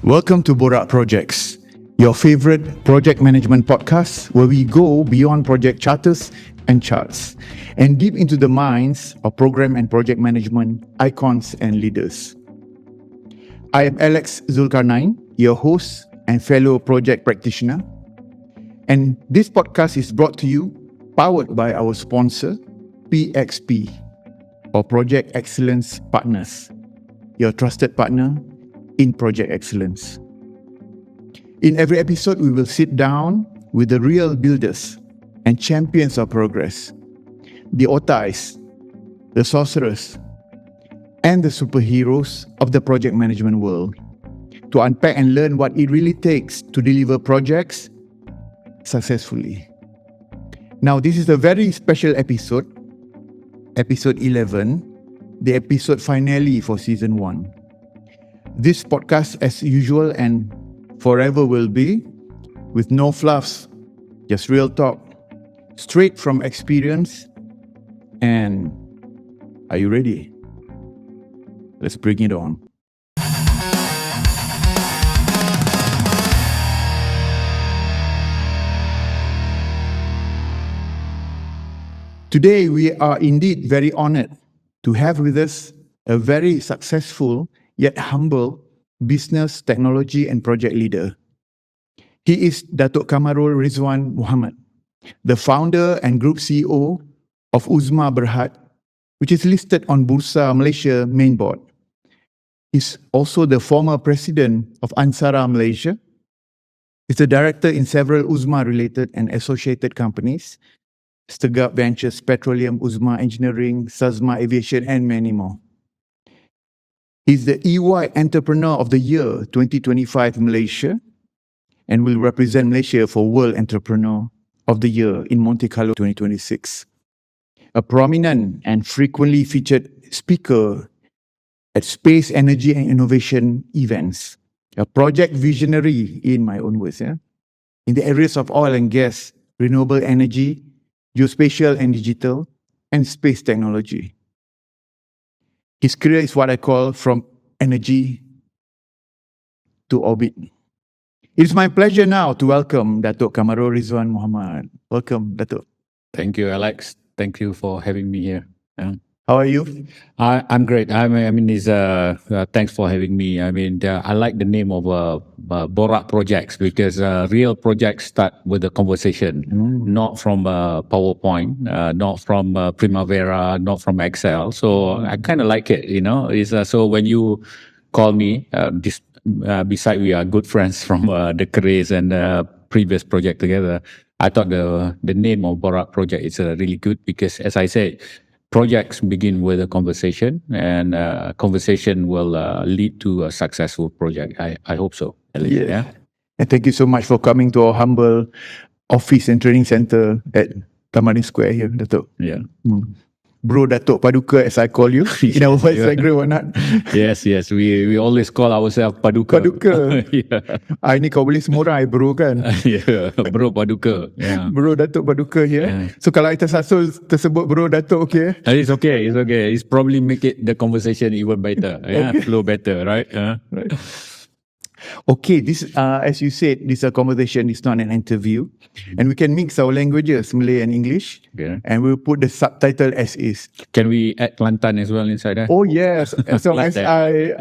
Welcome to Borak Projex, your favorite project management podcast where we go beyond project charters and charts and deep into the minds of program and project management icons and leaders. I am Alex Zulkarnain, your host and fellow project practitioner. And this podcast is brought to you powered by our sponsor, PXP, or Project Excellence Partners, your trusted partner in project excellence. In every episode, we will sit down with the real builders and champions of progress, the otais, the sorcerers, and the superheroes of the project management world, to unpack and learn what it really takes to deliver projects successfully. Now, this is a very special episode 11, the episode finale for season 1. This podcast, as usual and forever will be, with no fluffs, just real talk, straight from experience. And are you ready? Let's bring it on. Today, we are indeed very honored to have with us a very successful yet humble business, technology, and project leader. He is Dato Kamarul Redzuan Muhamed, the founder and group CEO of Uzma Berhad, which is listed on Bursa Malaysia main board. He's also the former president of Ansara Malaysia. He's the director in several Uzma-related and associated companies, Stegap Ventures, Petroleum, Uzma Engineering, Sazma Aviation, and many more. He's the EY Entrepreneur of the Year 2025 Malaysia and will represent Malaysia for World Entrepreneur of the Year in Monte Carlo 2026. A prominent and frequently featured speaker at space, energy, and innovation events. A project visionary, in my own words, in the areas of oil and gas, renewable energy, geospatial and digital, and space technology. His career is what I call from energy to orbit. It is my pleasure now to welcome Dato Kamarul Redzuan Muhamed. Welcome, Dato. Thank you, Alex. Thank you for having me here. How are you? I'm great. Thanks for having me. I like the name of Borak Projex because real projects start with a conversation, not from PowerPoint, not from Primavera, not from Excel. So I kind of like it, so when you call me, beside we are good friends from the careers and previous project together, I thought the name of Borak Project is really good because, as I said, projects begin with a conversation, and conversation will lead to a successful project. I hope so. Yeah. And thank you so much for coming to our humble office and training center at Taman Square here, Dato. Yeah. Bro Dato Paduka, as I call you in our voice group or not? Yes. We always call ourselves Paduka. Yeah. Ini kau boleh semua orang, bro kan? Yeah, Bro Paduka. Yeah. Bro Dato Paduka here. Yeah. So kalau kita tersebut Bro Dato, okay? It's okay. It's probably make it the conversation even better. Yeah, okay. Flow better, right? Right. Okay, this as you said, this is a conversation, it's not an interview. And we can mix our languages, Malay and English. Okay. And we'll put the subtitle as is. Can we add Kelantan as well inside that? Oh yes, as long as I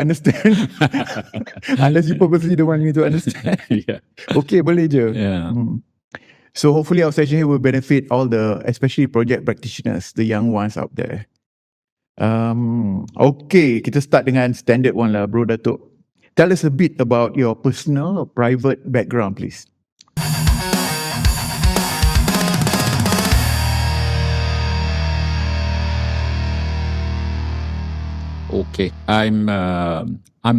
understand. Unless you purposely don't want me to understand. Yeah. Okay, boleh je. Yeah. So hopefully our session here will benefit all the, especially project practitioners, the young ones out there. Okay, kita start dengan standard one lah, Bro Dato. Tell us a bit about your personal or private background, please. Okay, I'm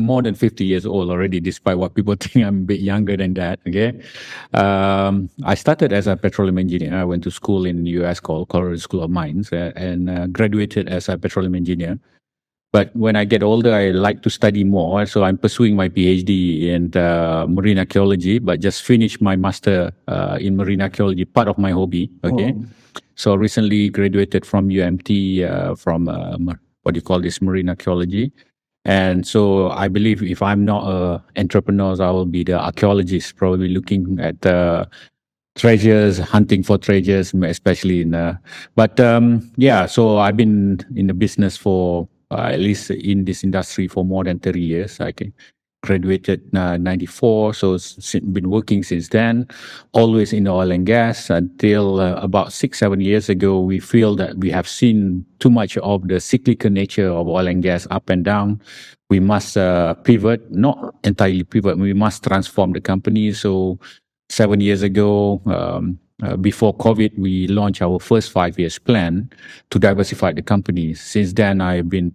more than 50 years old already, despite what people think I'm a bit younger than that. Okay, I started as a petroleum engineer. I went to school in the US called Colorado School of Mines and graduated as a petroleum engineer. But when I get older, I like to study more. So I'm pursuing my PhD in marine archaeology, but just finished my master in marine archaeology, part of my hobby. Okay. Oh. So recently graduated from UMT from what do you call this, marine archaeology. And so I believe if I'm not a entrepreneur, I will be the archaeologist, probably looking at treasures, hunting for treasures, especially in. Yeah, so I've been in the business for at least in this industry for more than 30 years. I graduated 94, so been working since then, always in oil and gas until about 6-7 years ago. We feel that we have seen too much of the cyclical nature of oil and gas, up and down. We must pivot, not entirely pivot. We must transform the company. So 7 years ago, before COVID, we launched our first 5 years plan to diversify the company. Since then, I've been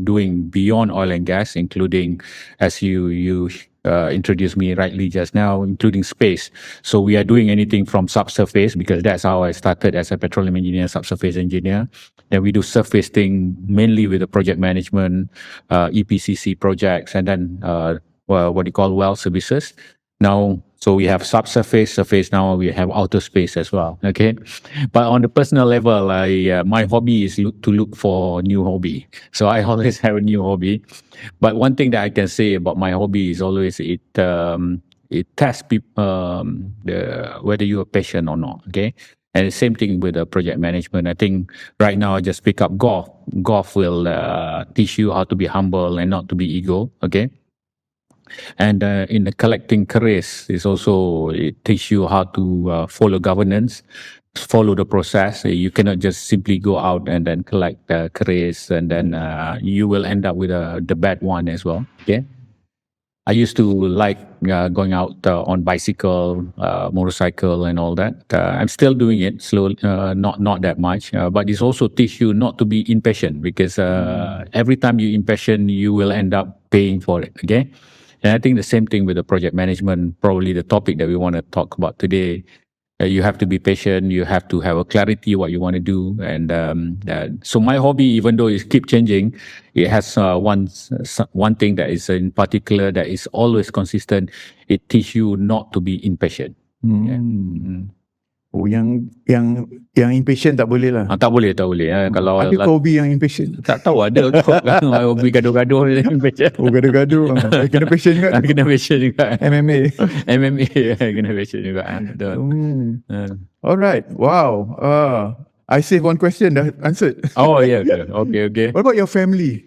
doing beyond oil and gas, including, as you introduced me rightly just now, including space. So we are doing anything from subsurface, because that's how I started as a petroleum engineer, subsurface engineer. Then we do surface thing mainly with the project management, EPCC projects, and then what you call well services. Now, so we have subsurface, surface. Now we have outer space as well. Okay, but on the personal level, my hobby is to look for new hobby. So I always have a new hobby. But one thing that I can say about my hobby is always it tests people whether you are patient or not. Okay. And the same thing with the project management. I think right now I just pick up golf. Golf will teach you how to be humble and not to be ego. Okay. And in the collecting careers, is also it teach you how to follow governance, follow the process. You cannot just simply go out and then collect careers, and then you will end up with the bad one as well. Okay. I used to like going out on bicycle, motorcycle, and all that. I'm still doing it slowly, not that much. But it's also teach you not to be impatient, because every time you impatient, you will end up paying for it. Okay, and I think the same thing with the project management. Probably the topic that we want to talk about today. You have to be patient. You have to have a clarity what you want to do, and so my hobby, even though it keep changing, it has one thing that is in particular that is always consistent. It teach you not to be impatient. Yeah. Oh, yang impatient tak boleh lah. Tak boleh. Kalau ada hobi yang impatient? Tak tahu ada. Hobi gaduh-gaduh. Oh, gaduh-gaduh. Kena patient juga. Kena patient juga. MMA. Kena patient juga. Alright. Wow. I saved one question dah answered. Oh, yeah. Okay. What about your family?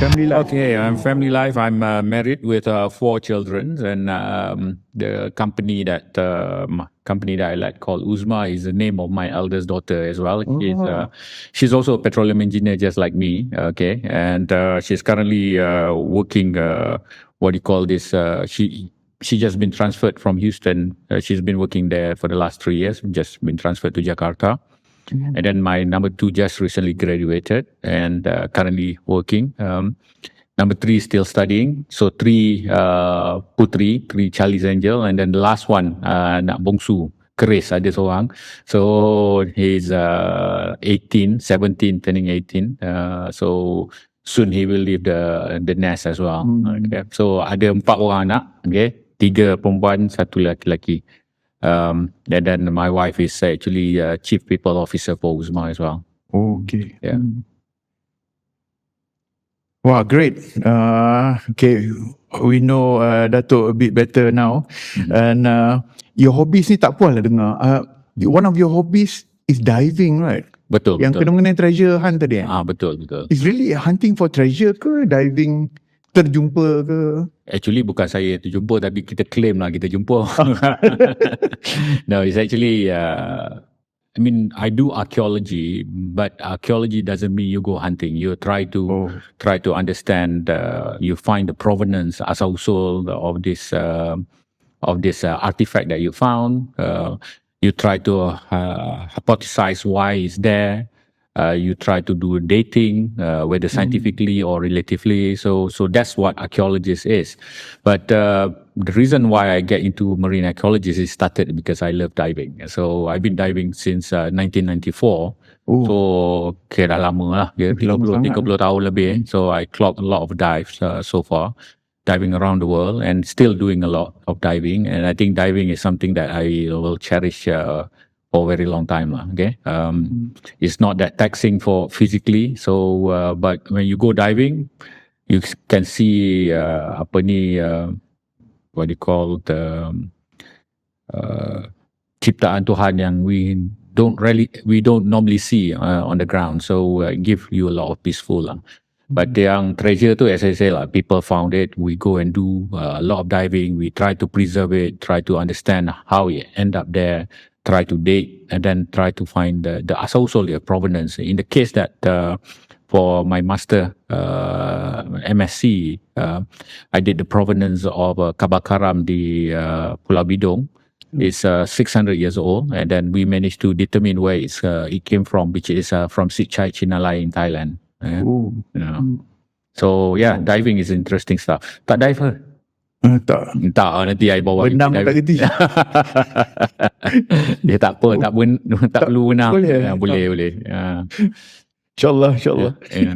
Family life. Okay, family life. I'm married with 4 children, and the company that I like called Uzma is the name of my eldest daughter as well. She's also a petroleum engineer just like me. Okay, and she's currently working. What do you call this? She just been transferred from Houston. She's been working there for the last 3 years. Just been transferred to Jakarta. And then my number 2 just recently graduated and currently working. Number 3 still studying. So 3 putri, 3 Charlie's Angel, and then the last one nak bongsu, Keris ada seorang. So he's 17, turning 18. So soon he will leave the nest as well. Okay. So ada 4 orang anak. Okay, 3 perempuan, 1 lelaki. And then my wife is actually chief people officer for Uzma as well. Okay. Yeah. Wow, great. Okay, we know Dato' a bit better now. And your hobbies ni tak puas lah dengar. One of your hobbies is diving, right? Betul. Yang kena mengenai treasure hunt tadi. Betul. It's really hunting for treasure ke diving terjumpa ke? Actually bukan saya terjumpa, tapi kita claim lah kita jumpa. No, it's actually I mean, I do archaeology, but archaeology doesn't mean you go hunting. You try to understand. You find the provenance asal usul of this artifact that you found. You try to hypothesize why it's there. You try to do dating, whether scientifically or relatively. So that's what archaeologist is. But the reason why I get into marine archaeologist is started because I love diving. So I've been diving since 1994. So dah lama lah, 30 tahun lebih. So I clocked a lot of dives so far, diving around the world, and still doing a lot of diving. And I think diving is something that I will cherish for a very long time lah. Okay, it's not that taxing for physically. So, but when you go diving, you can see what do you call the ciptaan Tuhan yang we don't normally see on the ground. So give you a lot of peaceful lah. But yang treasure tu, as I say lah, people found it. We go and do a lot of diving. We try to preserve it, try to understand how it end up there, try to date, and then try to find the asal-usul provenance. In the case that for my master MSc, I did the provenance of Kabakaram di Pulau Bidong. It's 600 years old, and then we managed to determine where it came from, which is from Sichai Chinalai in Thailand. So yeah, diving is interesting stuff. Tak dive ke? Tak. Nanti I bawa. Benam tak kerti. Dia tak apa, tak perlu benam. Boleh. InsyaAllah. Yeah.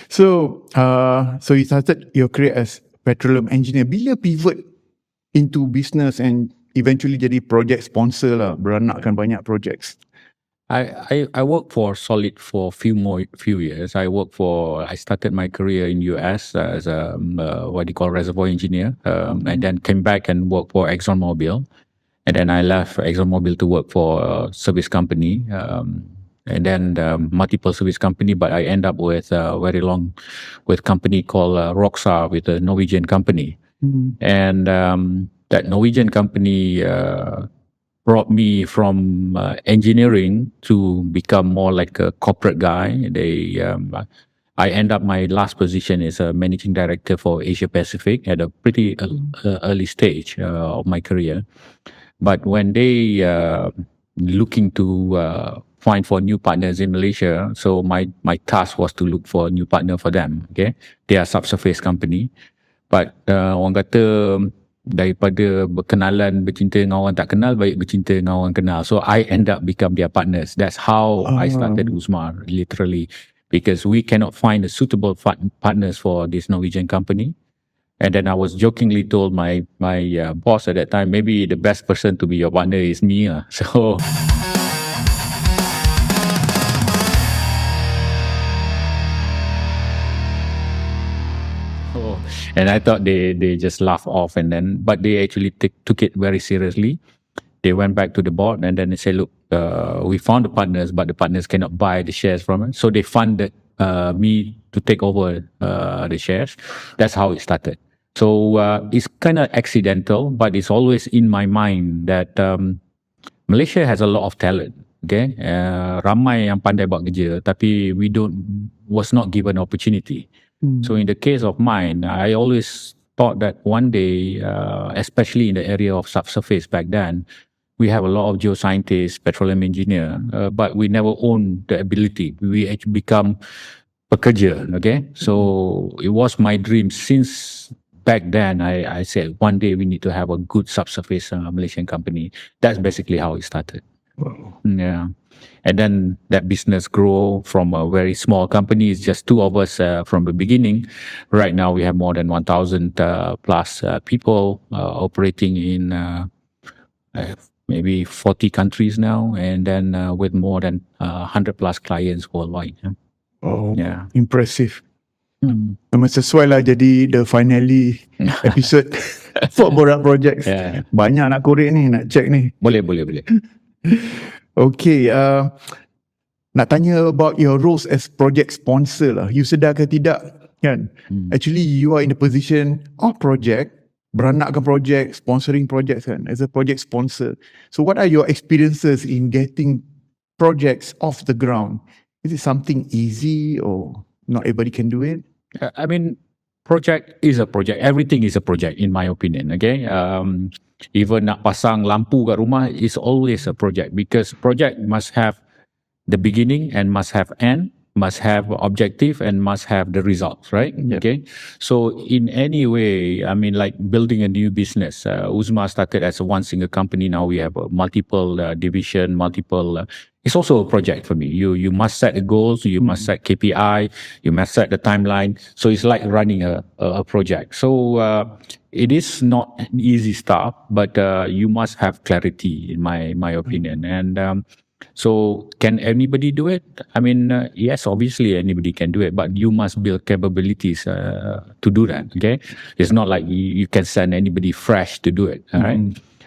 So you started your career as petroleum engineer. Bila pivot into business and eventually jadi project sponsor lah, beranakkan banyak projects? I worked for Solid for few years. I started my career in US as a reservoir engineer, and then came back and worked for ExxonMobil, and then I left ExxonMobil to work for a service company, and then multiple service company. But I end up with with company called Roxar, with a Norwegian company, and that Norwegian company brought me from engineering to become more like a corporate guy. I end up, my last position is a managing director for Asia Pacific at a pretty early stage of my career. But when they looking to find for new partners in Malaysia, so my task was to look for a new partner for them. Okay, they are subsurface company, but orang kata daripada berkenalan, bercinta dengan orang tak kenal, baik bercinta dengan orang kenal. So I end up become their partners. That's how I started Uzma, literally, because we cannot find a suitable partners for this Norwegian company. And then I was jokingly told my boss at that time, maybe the best person to be your partner is me. So and I thought they just laugh off, but they actually took it very seriously. They went back to the board and then they said, look, we found the partners, but the partners cannot buy the shares from us. So they funded me to take over the shares. That's how it started. So it's kind of accidental, but it's always in my mind that Malaysia has a lot of talent. Okay, ramai yang pandai buat kerja, tapi was not given opportunity. So in the case of mine, I always thought that one day, especially in the area of subsurface back then, we have a lot of geoscientists, petroleum engineer, but we never own the ability. We actually become pekerja. Okay, so it was my dream since back then. I said one day we need to have a good subsurface Malaysian company. That's basically how it started. Wow. Yeah. And then that business grew from a very small company. It's just two of us from the beginning. Right now we have more than 1,000 plus people operating in maybe 40 countries now, and then with more than 100 plus clients worldwide. Oh, yeah. Impressive. Memang sesuai lah jadi the finally episode for Borak Projex. Yeah. Banyak nak korek ni, nak check ni. Boleh. Okay, nak tanya about your roles as project sponsor lah. You sedar ke tidak kan? Actually you are in the position of project, beranakkan project, sponsoring projects kan, as a project sponsor. So what are your experiences in getting projects off the ground? Is it something easy or not everybody can do it? I mean, project is a project. Everything is a project in my opinion. Okay. Even nak pasang lampu kat rumah is always a project, because project must have the beginning and must have end, must have objective and must have the results, right? Okay. So in any way, I mean, like building a new business, Uzma started as a one single company. Now we have multiple division, multiple. It's also a project for me. You must set the goals, you must set KPI, you must set the timeline. So it's like running a project. So it is not an easy stuff, but you must have clarity, in my opinion. And so can anybody do it? I mean, yes, obviously anybody can do it, but you must build capabilities to do that. Okay, it's not like you can send anybody fresh to do it. All right.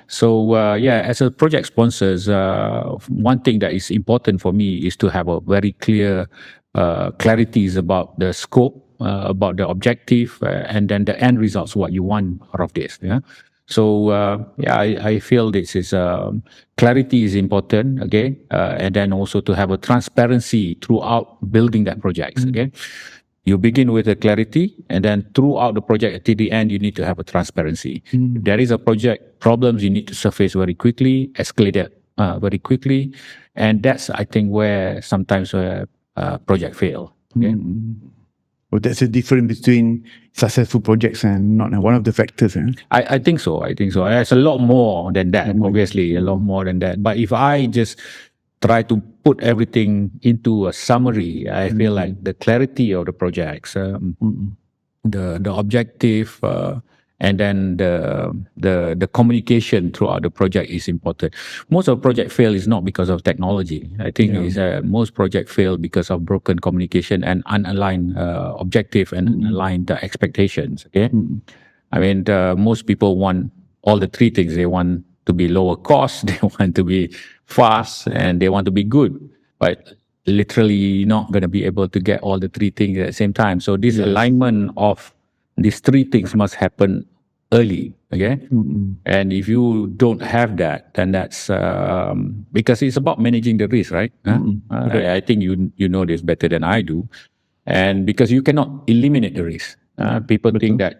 So yeah, as a project sponsors, one thing that is important for me is to have a very clear clarities about the scope, about the objective, and then the end results, what you want out of this. Yeah. So yeah, I feel this is clarity is important. Okay, and then also to have a transparency throughout building that project. Okay. You begin with a clarity, and then throughout the project, till the end, you need to have a transparency. If there is a project problems, you need to surface very quickly, escalate it very quickly, and that's I think where sometimes project fail. Okay? Well, that's the difference between successful projects and not one of the factors. I think so. I think so. There's a lot more than that. Obviously, a lot more than that. But if I just try to put everything into a summary, I feel like the clarity of the projects, the objective, and then the communication throughout the project is important. Most of project fail is not because of technology. I think is most project fail because of broken communication and unaligned objective and unaligned expectations. Okay, I mean most people want all the three things. They want to be lower cost, they want to be fast, and they want to be good. But literally, you're not going to be able to get all the three things at the same time. So this alignment of these three things must happen early. Okay, and if you don't have that, then that's because it's about managing the risk, right? I think you know this better than I do, and because you cannot eliminate the risk. People think that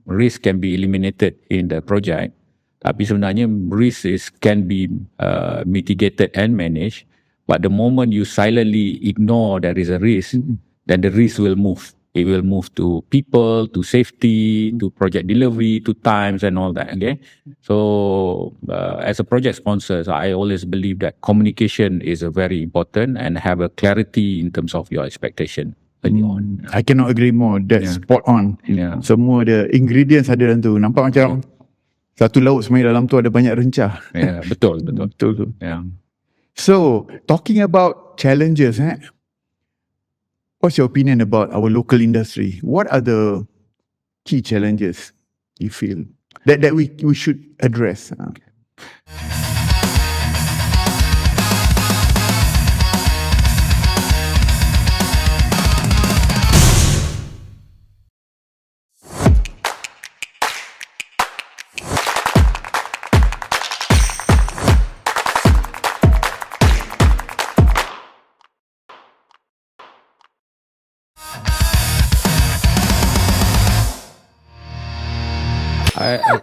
risk can be eliminated in the project. Tapi sebenarnya risk can be mitigated and managed. But the moment you silently ignore there is a risk, then the risk will move. It will move to people, to safety, to project delivery, to times and all that. Okay. So as a project sponsor, I always believe that communication is a very important and have a clarity in terms of your expectation early on. I cannot agree more. That's spot on. Semua the ingredients ada dalam tu. Nampak macam satu laut sebenarnya dalam tu ada banyak rencah. Betul. So, talking about challenges, what's your opinion about our local industry? What are the key challenges you feel that we should address?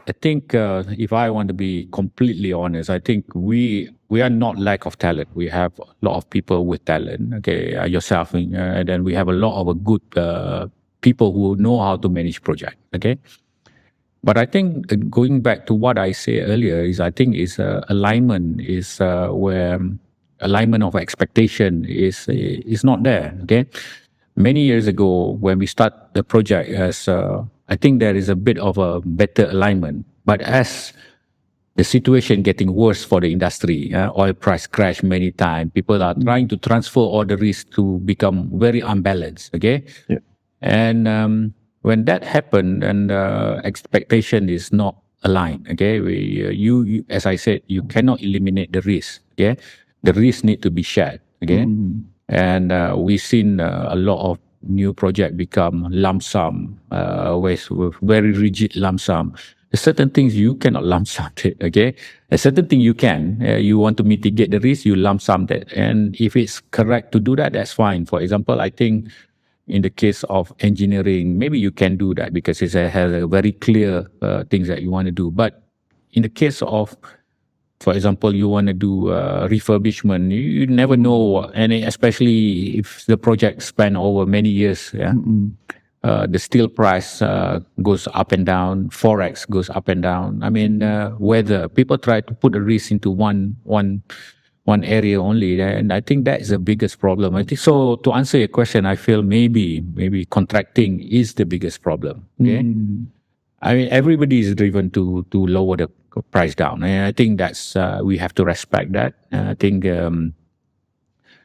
I think if I want to be completely honest, I think we are not lack of talent. We have a lot of people with talent. Okay, yourself, and then we have a lot of good people who know how to manage project. Okay, but I think going back to what I said earlier is I think is alignment is where alignment of expectation is not there. Okay, many years ago when we start the project as I think there is a bit of a better alignment. But as the situation getting worse for the industry, oil price crash many times, people are trying to transfer all the risk to become very unbalanced. Okay, and when that happened, and expectation is not aligned. Okay, you as I said, you cannot eliminate the risk. Okay, the risk need to be shared. Okay, and we've seen a lot of new project become lump sum, with very rigid lump sum. There's certain things you cannot lump sum it, okay? A certain thing you can. You want to mitigate the risk, you lump sum that. And if it's correct to do that, that's fine. For example, I think in the case of engineering, maybe you can do that because it has a very clear things that you want to do. But in the case of For example, you want to do refurbishment, you never know, and especially if the project span over many years. Yeah. The steel price goes up and down, forex goes up and down. I mean, weather. People try to put a risk into one area only, and I think that is the biggest problem. I think so. To answer your question, I feel maybe contracting is the biggest problem. Okay, I mean everybody is driven to lower the price down, and I think that's we have to respect that. I think.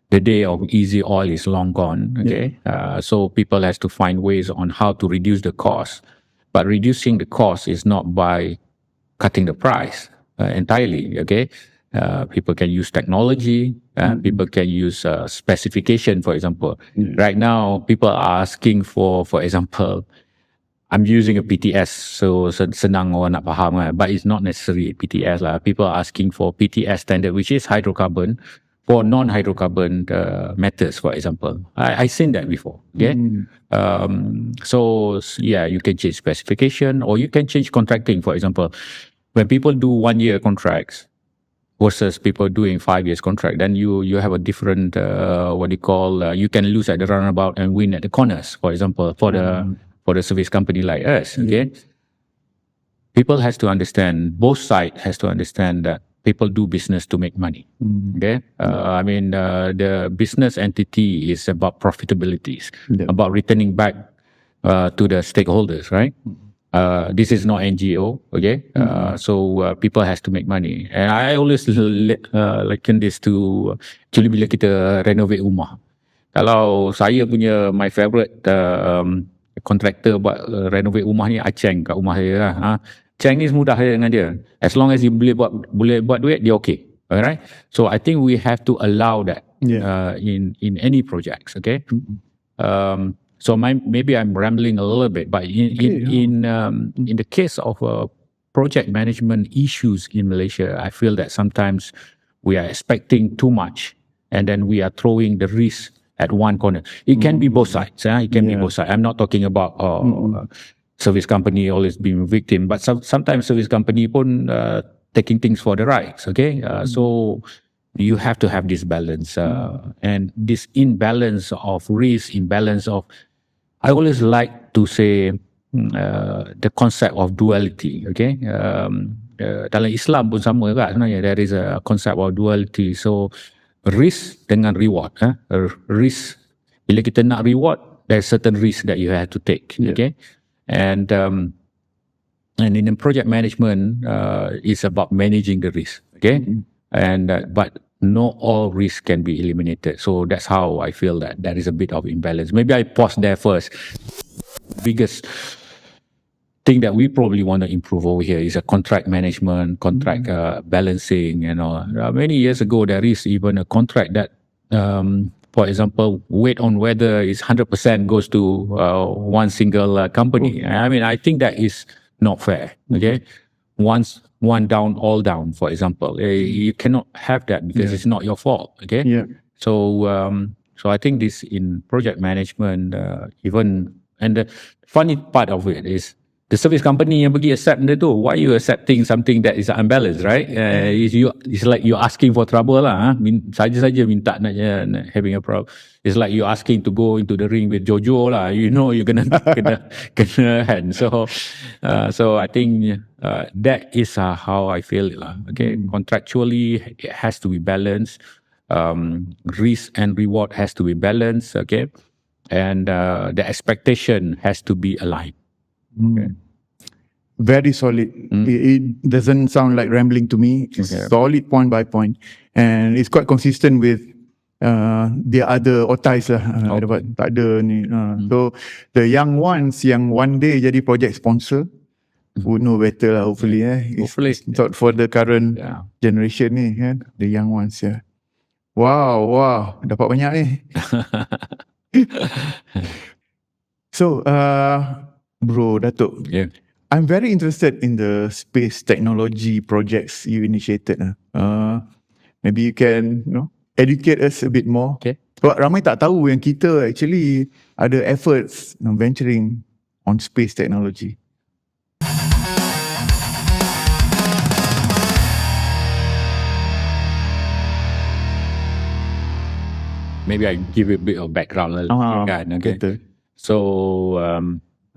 The day of easy oil is long gone. Okay, so people has to find ways on how to reduce the cost, but reducing the cost is not by cutting the price entirely. Okay, people can use technology. People can use specification. For example, right now people are asking for example, I'm using a PTS, so senang orang nak faham kan, but it's not necessarily PTS lah. People are asking for PTS standard, which is hydrocarbon, for non-hydrocarbon metals, for example. I seen that before. Okay, so yeah, you can change specification or you can change contracting. For example, when people do 1 year contracts versus people doing 5 years contract, then you have a different what you call you can lose at the roundabout and win at the corners. For example, for the service company like us. Okay, people has to understand, both sides has to understand that people do business to make money. Okay, I mean the business entity is about profitabilities, about returning back to the stakeholders, right? This is not NGO, okay? So people has to make money, and I always liken this to actually bila kita renovate rumah. Kalau saya punya my favorite contractor buat renovate rumah ni, Aceng kat rumah saya lah. Ceng ni mudah saja dengan dia. As long as dia boleh buat duit, dia okay. Alright. So I think we have to allow that in any projects. Okay. So maybe I'm rambling a little bit, but in the case of project management issues in Malaysia, I feel that sometimes we are expecting too much, and then we are throwing the risk at one corner. It can be both sides. It can be both sides. I'm not talking about service company always being victim, but sometimes service company pun taking things for the rights. Okay, so you have to have this balance, and this imbalance of risk, imbalance of. I always like to say the concept of duality. Okay, dalam Islam pun sama kan sebenarnya. There is a concept of duality. So risk dengan reward. Risk, bila kita nak reward, there's certain risk that you have to take. Okay. And in project management, it's about managing the risk. Okay, and but not all risk can be eliminated. So that's how I feel that there is a bit of imbalance. Maybe I pause there first. Biggest thing that we probably want to improve over here is a contract management, contract balancing. You know, many years ago there is even a contract that. For example, weight on weather is 100% goes to one single company. I mean, I think that is not fair. Okay, one down, all down. For example, you cannot have that because it's not your fault. Okay. So I think this in project management, even, and the funny part of it is the service company yang pergi accept benda tu. Why you accepting something that is unbalanced, right? It's like you asking for trouble lah. Saja minta nak having a problem. It's like you asking to go into the ring with Jojo lah. You know you're gonna kena hand. So I think that is how I feel it lah. Okay, contractually it has to be balanced. Risk and reward has to be balanced. Okay, and the expectation has to be aligned. Okay. Very solid. It doesn't sound like rambling to me. It's solid point by point, and it's quite consistent with the other otais lah. Tak ada ni. So the young ones yang one day jadi project sponsor would know better lah. Hopefully, Hopefully, not for the current generation ni kan, the young ones. Wow, dapat banyak ni. So, bro, Dato'. I'm very interested in the space technology projects you initiated. Maybe you can, educate us a bit more. Okay. Sebab ramai tak tahu yang kita actually ada efforts venturing on space technology. maybe I give you a bit of background. Okay. Betul. So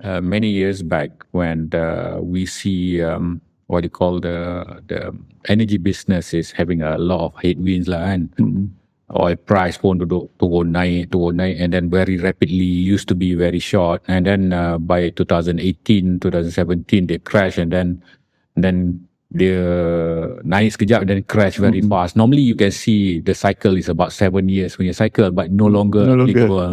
many years back, when we see what you call the energy business is having a lot of headwinds lah, and oil price pun turun naik, and then very rapidly used to be very short, and then by 2018, 2017 they crash, and then dia naik sekejap then crash very fast. Normally you can see the cycle is about 7 years punya cycle, but no longer applicable.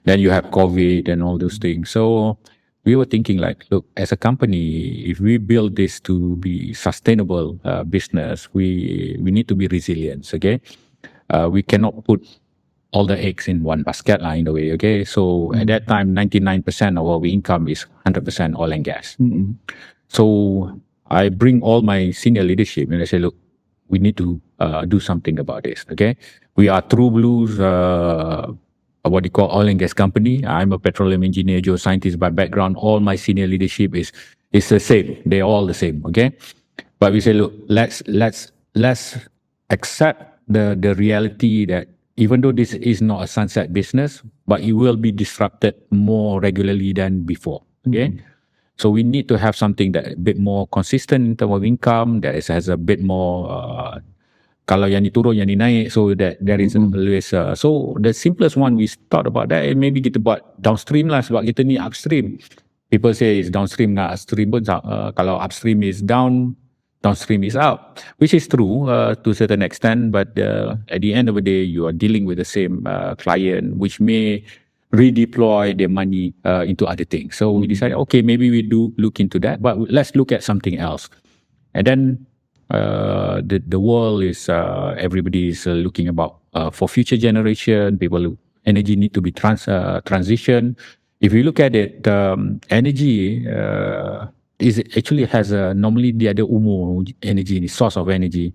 Then you have COVID and all those things. So we were thinking like, look, as a company, if we build this to be sustainable business, we need to be resilient. Okay, we cannot put all the eggs in one basket in a way. Okay, so at that time, 99% of our income is 100% oil and gas. So I bring all my senior leadership and I say, look, we need to do something about this. Okay, we are True Blues, what you call oil and gas company. I'm a petroleum engineer, geoscientist by background. All my senior leadership is the same. They're all the same. Okay, but we say, look, let's accept the reality that even though this is not a sunset business, but it will be disrupted more regularly than before. Okay. So we need to have something that a bit more consistent in terms of income, that has a bit more, kalau yang ni turun, yang ni naik, so that there is always, so the simplest one we thought about that, maybe kita buat downstream lah, sebab kita ni upstream. People say it's downstream, not upstream pun, kalau upstream is down, downstream is up, which is true to a certain extent, but at the end of the day, you are dealing with the same client, which may redeploy their money into other things. So we decided, okay, maybe we do look into that, but let's look at something else. And then the world is, everybody is looking about for future generation, energy need to be transition. If you look at it, energy is actually has normally the other energy, the source of energy.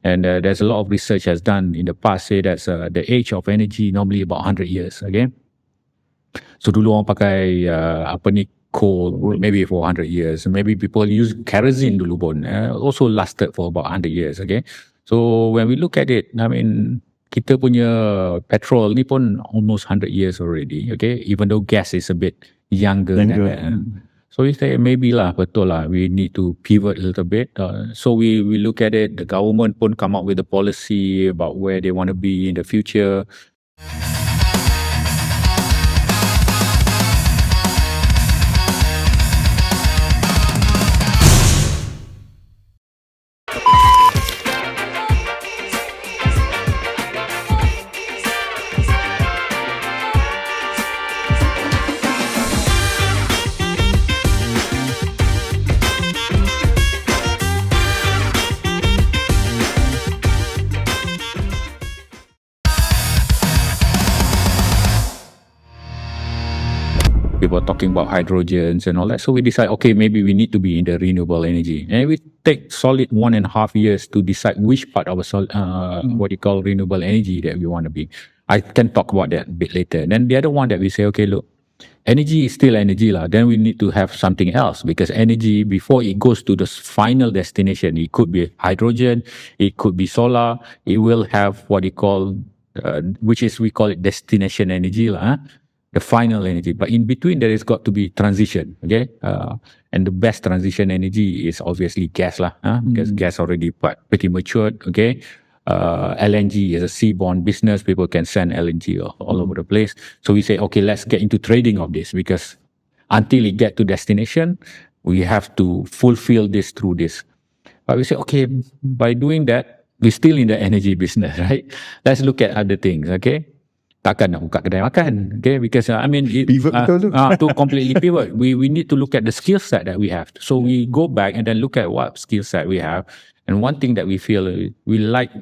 And there's a lot of research has done in the past, say that's the age of energy normally about 100 years, okay? So dulu orang pakai coal, maybe for 100 years. Maybe people use kerosene dulu pun, also lasted for about 100 years. Okay, so when we look at it, I mean, kita punya petrol ni pun almost 100 years already. Okay, even though gas is a bit younger than that. So we say maybe lah, betul lah, we need to pivot a little bit. So we look at it. The government pun come up with a policy about where they want to be in the future. People talking about hydrogens and all that. So we decide, okay, maybe we need to be in the renewable energy. And we take solid 1.5 years to decide which part of what you call renewable energy that we want to be. I can talk about that a bit later. And then the other one that we say, okay, look, energy is still energy lah. Then we need to have something else, because energy, before it goes to the final destination, it could be hydrogen, it could be solar, it will have what you call, we call it destination energy lah. The final energy, but in between there has got to be transition, okay? And the best transition energy is obviously gas lah, because gas already pretty matured, okay? LNG is a seaborne business. People can send LNG all over the place. So we say, okay, let's get into trading of this, because until it get to destination, we have to fulfill this through this. But we say, okay, by doing that, we're still in the energy business, right? Let's look at other things, okay? Takkan nak buka kedai makan, okay? Because I mean, pivot to completely pivot. We need to look at the skill set that we have. So we go back and then look at what skill set we have. And one thing that we feel, we like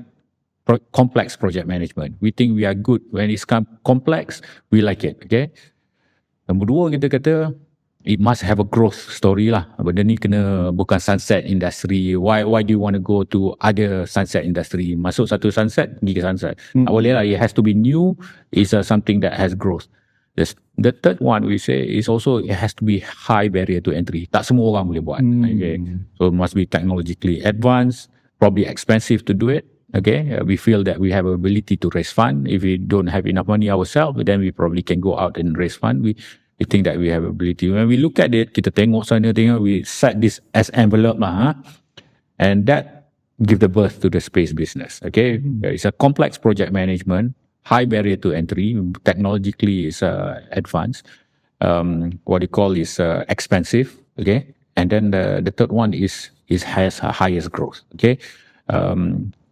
complex project management. We think we are good when it's complex. We like it, okay? Nombor dua, kita kata it must have a growth story lah. Benda ni kena bukan sunset industry. Why do you want to go to other sunset industry? Masuk satu sunset, pergi ke sunset. Tak boleh lah. It has to be new. It's something that has growth. The third one we say is also it has to be high barrier to entry. Tak semua orang boleh buat. Okay. So it must be technologically advanced, probably expensive to do it. Okay, we feel that we have ability to raise fund. If we don't have enough money ourselves, then we probably can go out and raise fund. We think that we have ability. When we look at it, kita tengok sana tengok, we set this as envelope lah, and that give the birth to the space business. Okay, it's a complex project management, high barrier to entry, technologically is advanced. What you call is expensive. Okay, and then the third one is has a highest growth. Okay,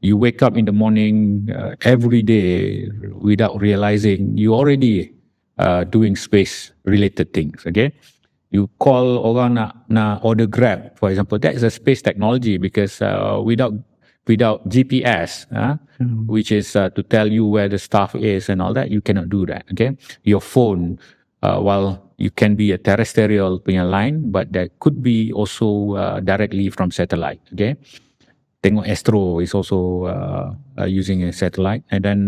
you wake up in the morning every day without realizing you already doing space related things. Okay, you call orang nak order Grab, for example, that is a space technology because without GPS, which is to tell you where the stuff is and all that, you cannot do that. Okay, your phone, while you can be a terrestrial punya line, but that could be also directly from satellite. Okay, tengok Astro is also using a satellite, and then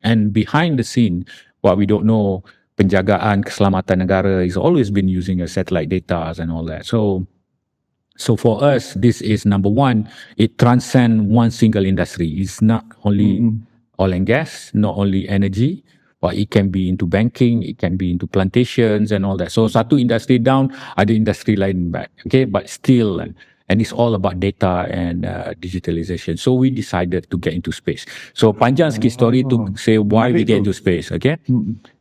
and behind the scene, what we don't know, penjagaan keselamatan negara is always been using a satellite data and all that. So for us, this is number one. It transcends one single industry. It's not only oil and gas, not only energy, but it can be into banking, it can be into plantations and all that. So satu industry down, ada industry lain back. Okay, but still, and it's all about data and digitalization. So we decided to get into space. So panjang sikit story to say why we get into space. Okay,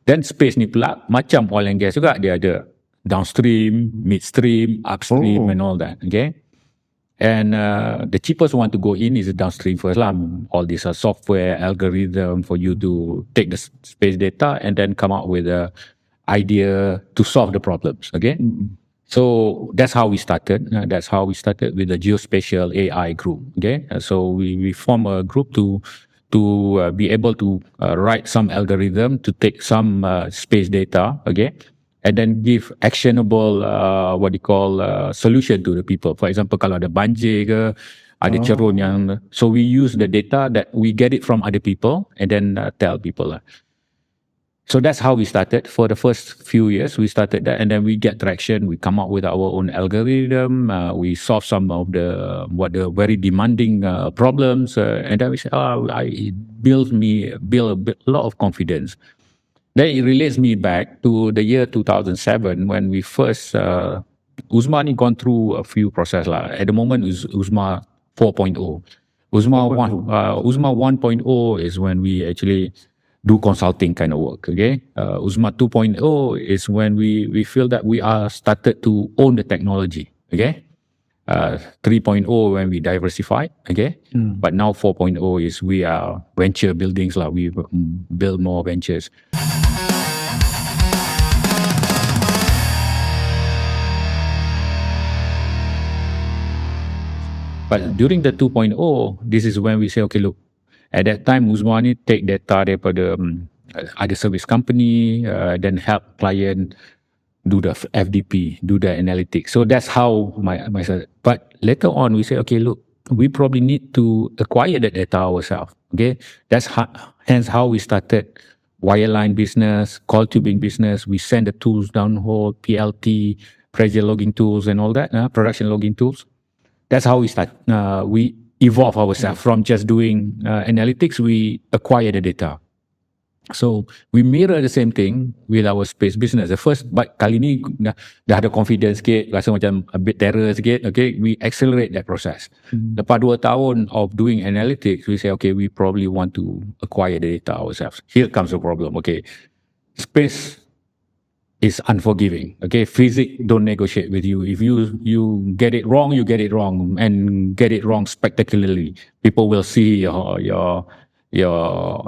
then space ni pula macam oil and gas juga, dia ada downstream, midstream, upstream and all that. Okay, and the cheapest one to go in is the downstream first lah. All these software algorithm for you to take the space data and then come out with a idea to solve the problems. Okay, so that's how we started. That's how we started with the geospatial AI group. Okay, so we form a group to be able to write some algorithm to take some space data. Okay, and then give actionable what you call solution to the people. For example, kalau ada banjir ke, ada cerun yang, so we use the data that we get it from other people and then tell people. So that's how we started. For the first few years, we started that, and then we get traction. We come up with our own algorithm. We solve some of the very demanding problems, and then we say, it built a lot of confidence. Then it relates me back to the year 2007 when we first, Uzma ni gone through a few process lah. At the moment, Uzma 4.0. Uzma 1.0 is when we actually do consulting kind of work. Okay, Uzma 2.0 is when we feel that we are started to own the technology. Okay, 3.0 when we diversify. Okay, but now 4.0 is we are venture buildings lah. We build more ventures. But during the 2.0, this is when we say, okay, look, at that time, Uzma ni take data daripada other service company, then help client do the FDP, do the analytics. So that's how but later on, we say, okay, look, we probably need to acquire that data ourselves. Okay, that's hence how we started wireline business, coil tubing business. We send the tools downhole, PLT, pressure logging tools and all that, production logging tools. That's how we start. We evolve ourselves from just doing analytics. We acquire the data. So we mirror the same thing with our space business. The first, but kali ni dah ada confidence sikit, rasa macam a bit terror sikit. Okay, we accelerate that process. Lepas 2 tahun of doing analytics, we say, okay, we probably want to acquire the data ourselves. Here comes the problem. Okay, space is unforgiving. Okay, physics don't negotiate with you. If you get it wrong, you get it wrong, and get it wrong spectacularly. People will see your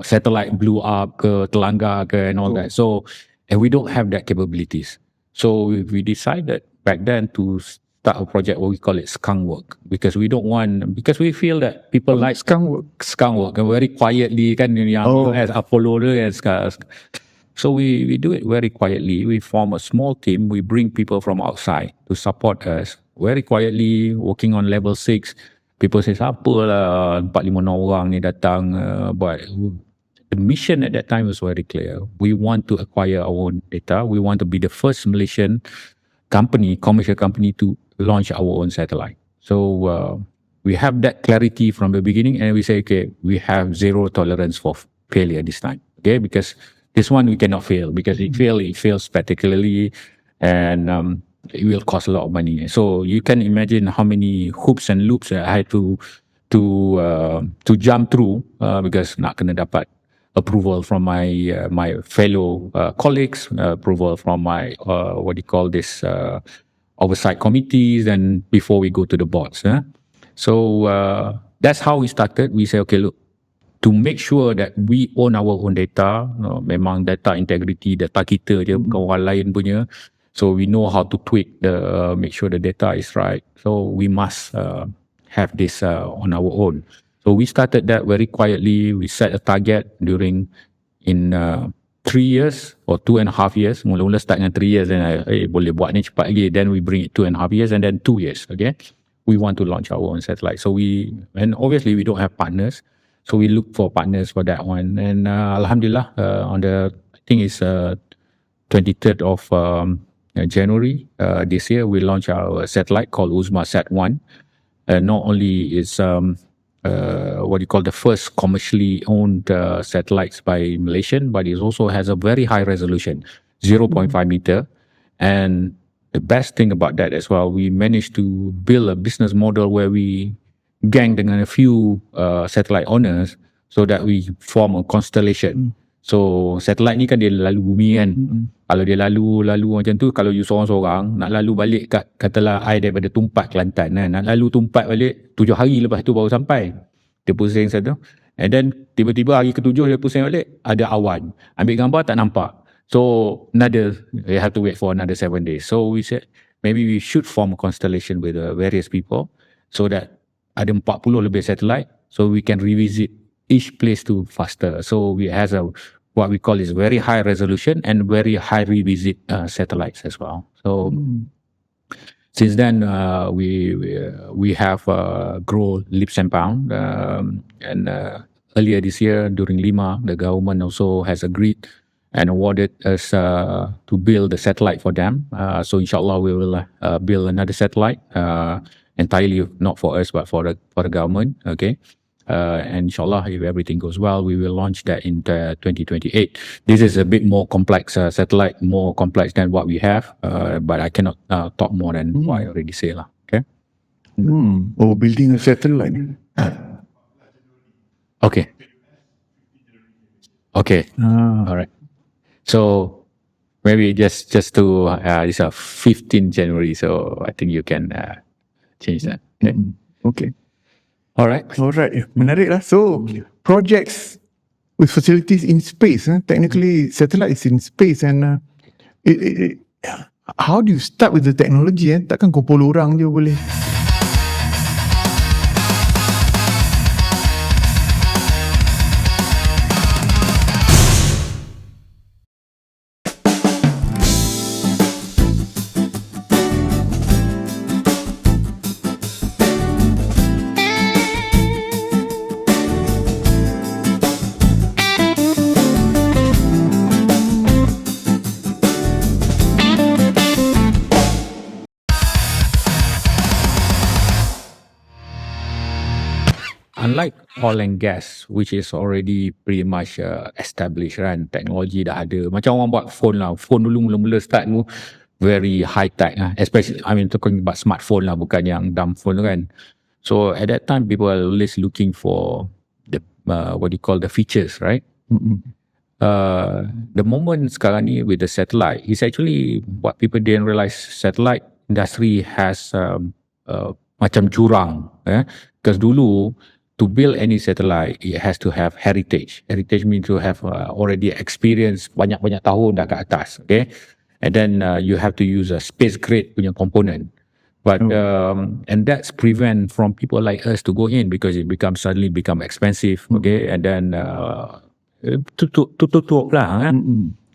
satellite blew up, terlanggar, and all that. So, and we don't have that capabilities. So we decided back then to start a project what we call it skunk work, because we don't want, because we feel that people like skunk work very quietly kan, as Apollo and so we do it very quietly. We form a small team. We bring people from outside to support us very quietly, working on level 6. People say, siapa lah 4-5 orang ni datang. But the mission at that time was very clear. We want to acquire our own data. We want to be the first Malaysian company, commercial company, to launch our own satellite. So we have that clarity from the beginning, and we say, okay, we have zero tolerance for failure this time. Okay, because this one we cannot fail, because it fails spectacularly, and it will cost a lot of money. So you can imagine how many hoops and loops I had to jump through, because nak kena dapat approval from my fellow colleagues, approval from my oversight committees, and before we go to the boards. So that's how we started. We say, okay, look, to make sure that we own our own data, memang data integrity, data kita je, bukan orang lain punya. So we know how to tweak make sure the data is right. So we must have this on our own. So we started that very quietly. We set a target in 3 years or 2.5 years. Mula-mula start dengan 3 years, then boleh buat ni cepat lagi. Then we bring it 2.5 years, and then 2 years. Okay, we want to launch our own satellite. So and obviously we don't have partners, so we look for partners for that one. And Alhamdulillah, on I think it's 23rd of January this year, we launched our satellite called Uzma Sat 1. Not only is the first commercially owned satellites by Malaysian, but it also has a very high resolution, 0.5 meter. And the best thing about that as well, we managed to build a business model where we gang dengan a few satellite owners, so that we form a constellation. So satellite ni kan dia lalu bumi kan. Kalau dia lalu macam tu, kalau you seorang-seorang nak lalu balik katalah I daripada Tumpat Kelantan kan, nak lalu Tumpat balik 7 hari lepas tu baru sampai. Dia pusing satu. And then tiba-tiba hari ke-7 dia pusing balik, ada awan. Ambil gambar tak nampak. So you have to wait for another 7 days. So we said maybe we should form a constellation with various people, so that ada 40 lebih satellite, so we can revisit each place to faster. So we has what we call is very high resolution and very high revisit satellites as well. So since then we have grown leaps and bounds, and earlier this year during Lima, the government also has agreed and awarded us to build the satellite for them. So inshallah we will build another satellite, entirely not for us but for the government. Okay. And inshallah, if everything goes well, we will launch that in 2028. This is a bit more complex satellite, more complex than what we have, but I cannot talk more than what I already say lah. Okay. Oh, building a satellite. Okay. Okay. All right. So maybe just to it's 15 January. So I think you can change that. Okay. Okay. Alright. Menarik lah. So, projects with facilities in space. Technically, satellite is in space, and how do you start with the technology? Takkan kumpul orang je boleh. Unlike oil and gas, which is already pretty much established kan, teknologi dah ada. Macam orang buat phone lah. Phone dulu mula-mula start tu very high tech lah. Especially, talking about smartphone lah, bukan yang dumb phone kan. So at that time, people are always looking for the the features, right? The moment sekarang ni with the satellite is actually what people didn't realize. Satellite industry has macam jurang, because dulu to build any satellite, it has to have heritage. Heritage means to have already experienced banyak-banyak tahun dah ke atas, okay? And then you have to use a space grade punya component. But and that's prevent from people like us to go in, because it suddenly become expensive, okay? And then tutup lah,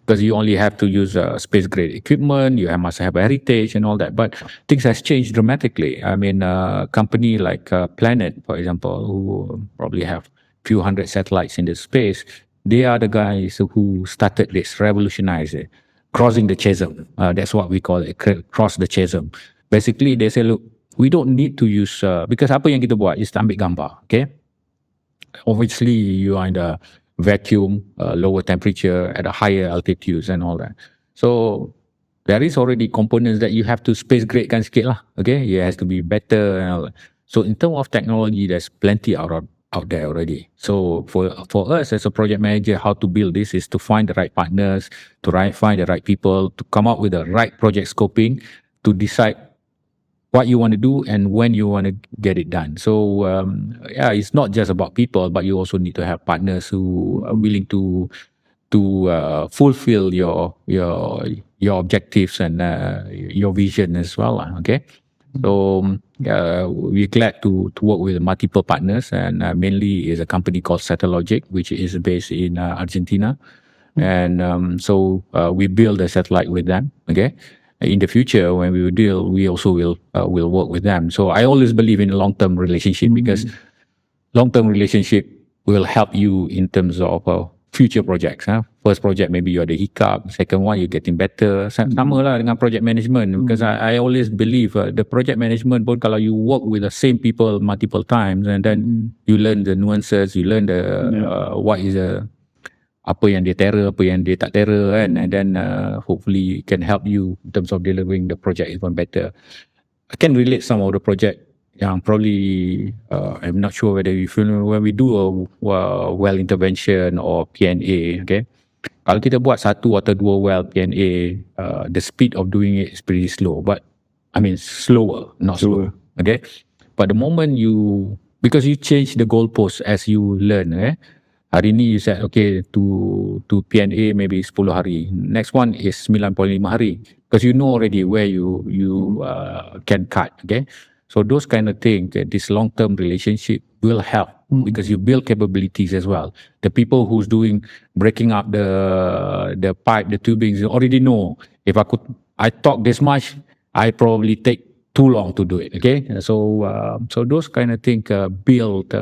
because you only have to use space grade equipment, you must have a heritage and all that. But things has changed dramatically. A company like Planet, for example, who probably have few hundred satellites in the space, they are the guys who started this, revolutionized it, crossing the chasm. That's what we call it, cross the chasm. Basically, they say, look, we don't need to use because apa yang kita buat is ambil gambar, okay? Obviously, you are in the vacuum, lower temperature at a higher altitudes and all that. So there is already components that you have to space grade kan sikit lah, okay? It has to be better and all that. So in terms of technology, there's plenty out there already. So for us as a project manager, how to build this is to find the right partners, find the right people, to come up with the right project scoping, to decide what you want to do and when you want to get it done. So yeah, it's not just about people, but you also need to have partners who are willing to fulfill your objectives and your vision as well. Okay, so we're glad to work with multiple partners, and mainly is a company called Satellogic, which is based in Argentina, and so we build a satellite with them. Okay. In the future, when we will deal, we also will work with them. So I always believe in a long-term relationship because long-term relationship will help you in terms of future projects. First project, maybe you're the hiccup. Second one, you're getting better. Sama lah dengan project management. Because I always believe the project management pun kalau you work with the same people multiple times and then you learn the nuances, you learn the what is apa yang dia terror, apa yang dia tak terror kan, and then hopefully can help you in terms of delivering the project even better. I can relate some of the project yang probably I'm not sure whether you feel when we do a well intervention or P&A, okay. Kalau kita buat satu atau dua well P&A, the speed of doing it is pretty slow, but I mean slower, not slow, okay. But the moment because you change the goalpost as you learn, okay. Hari ni you said, okay, to P&A maybe 10 hari. Next one is 9.5 hari. Because you know already where you can cut, okay? So those kind of things, this long-term relationship will help because you build capabilities as well. The people who's breaking up the pipe, the tubings, already know if I talk this much, I probably take too long to do it, okay? So those kind of things build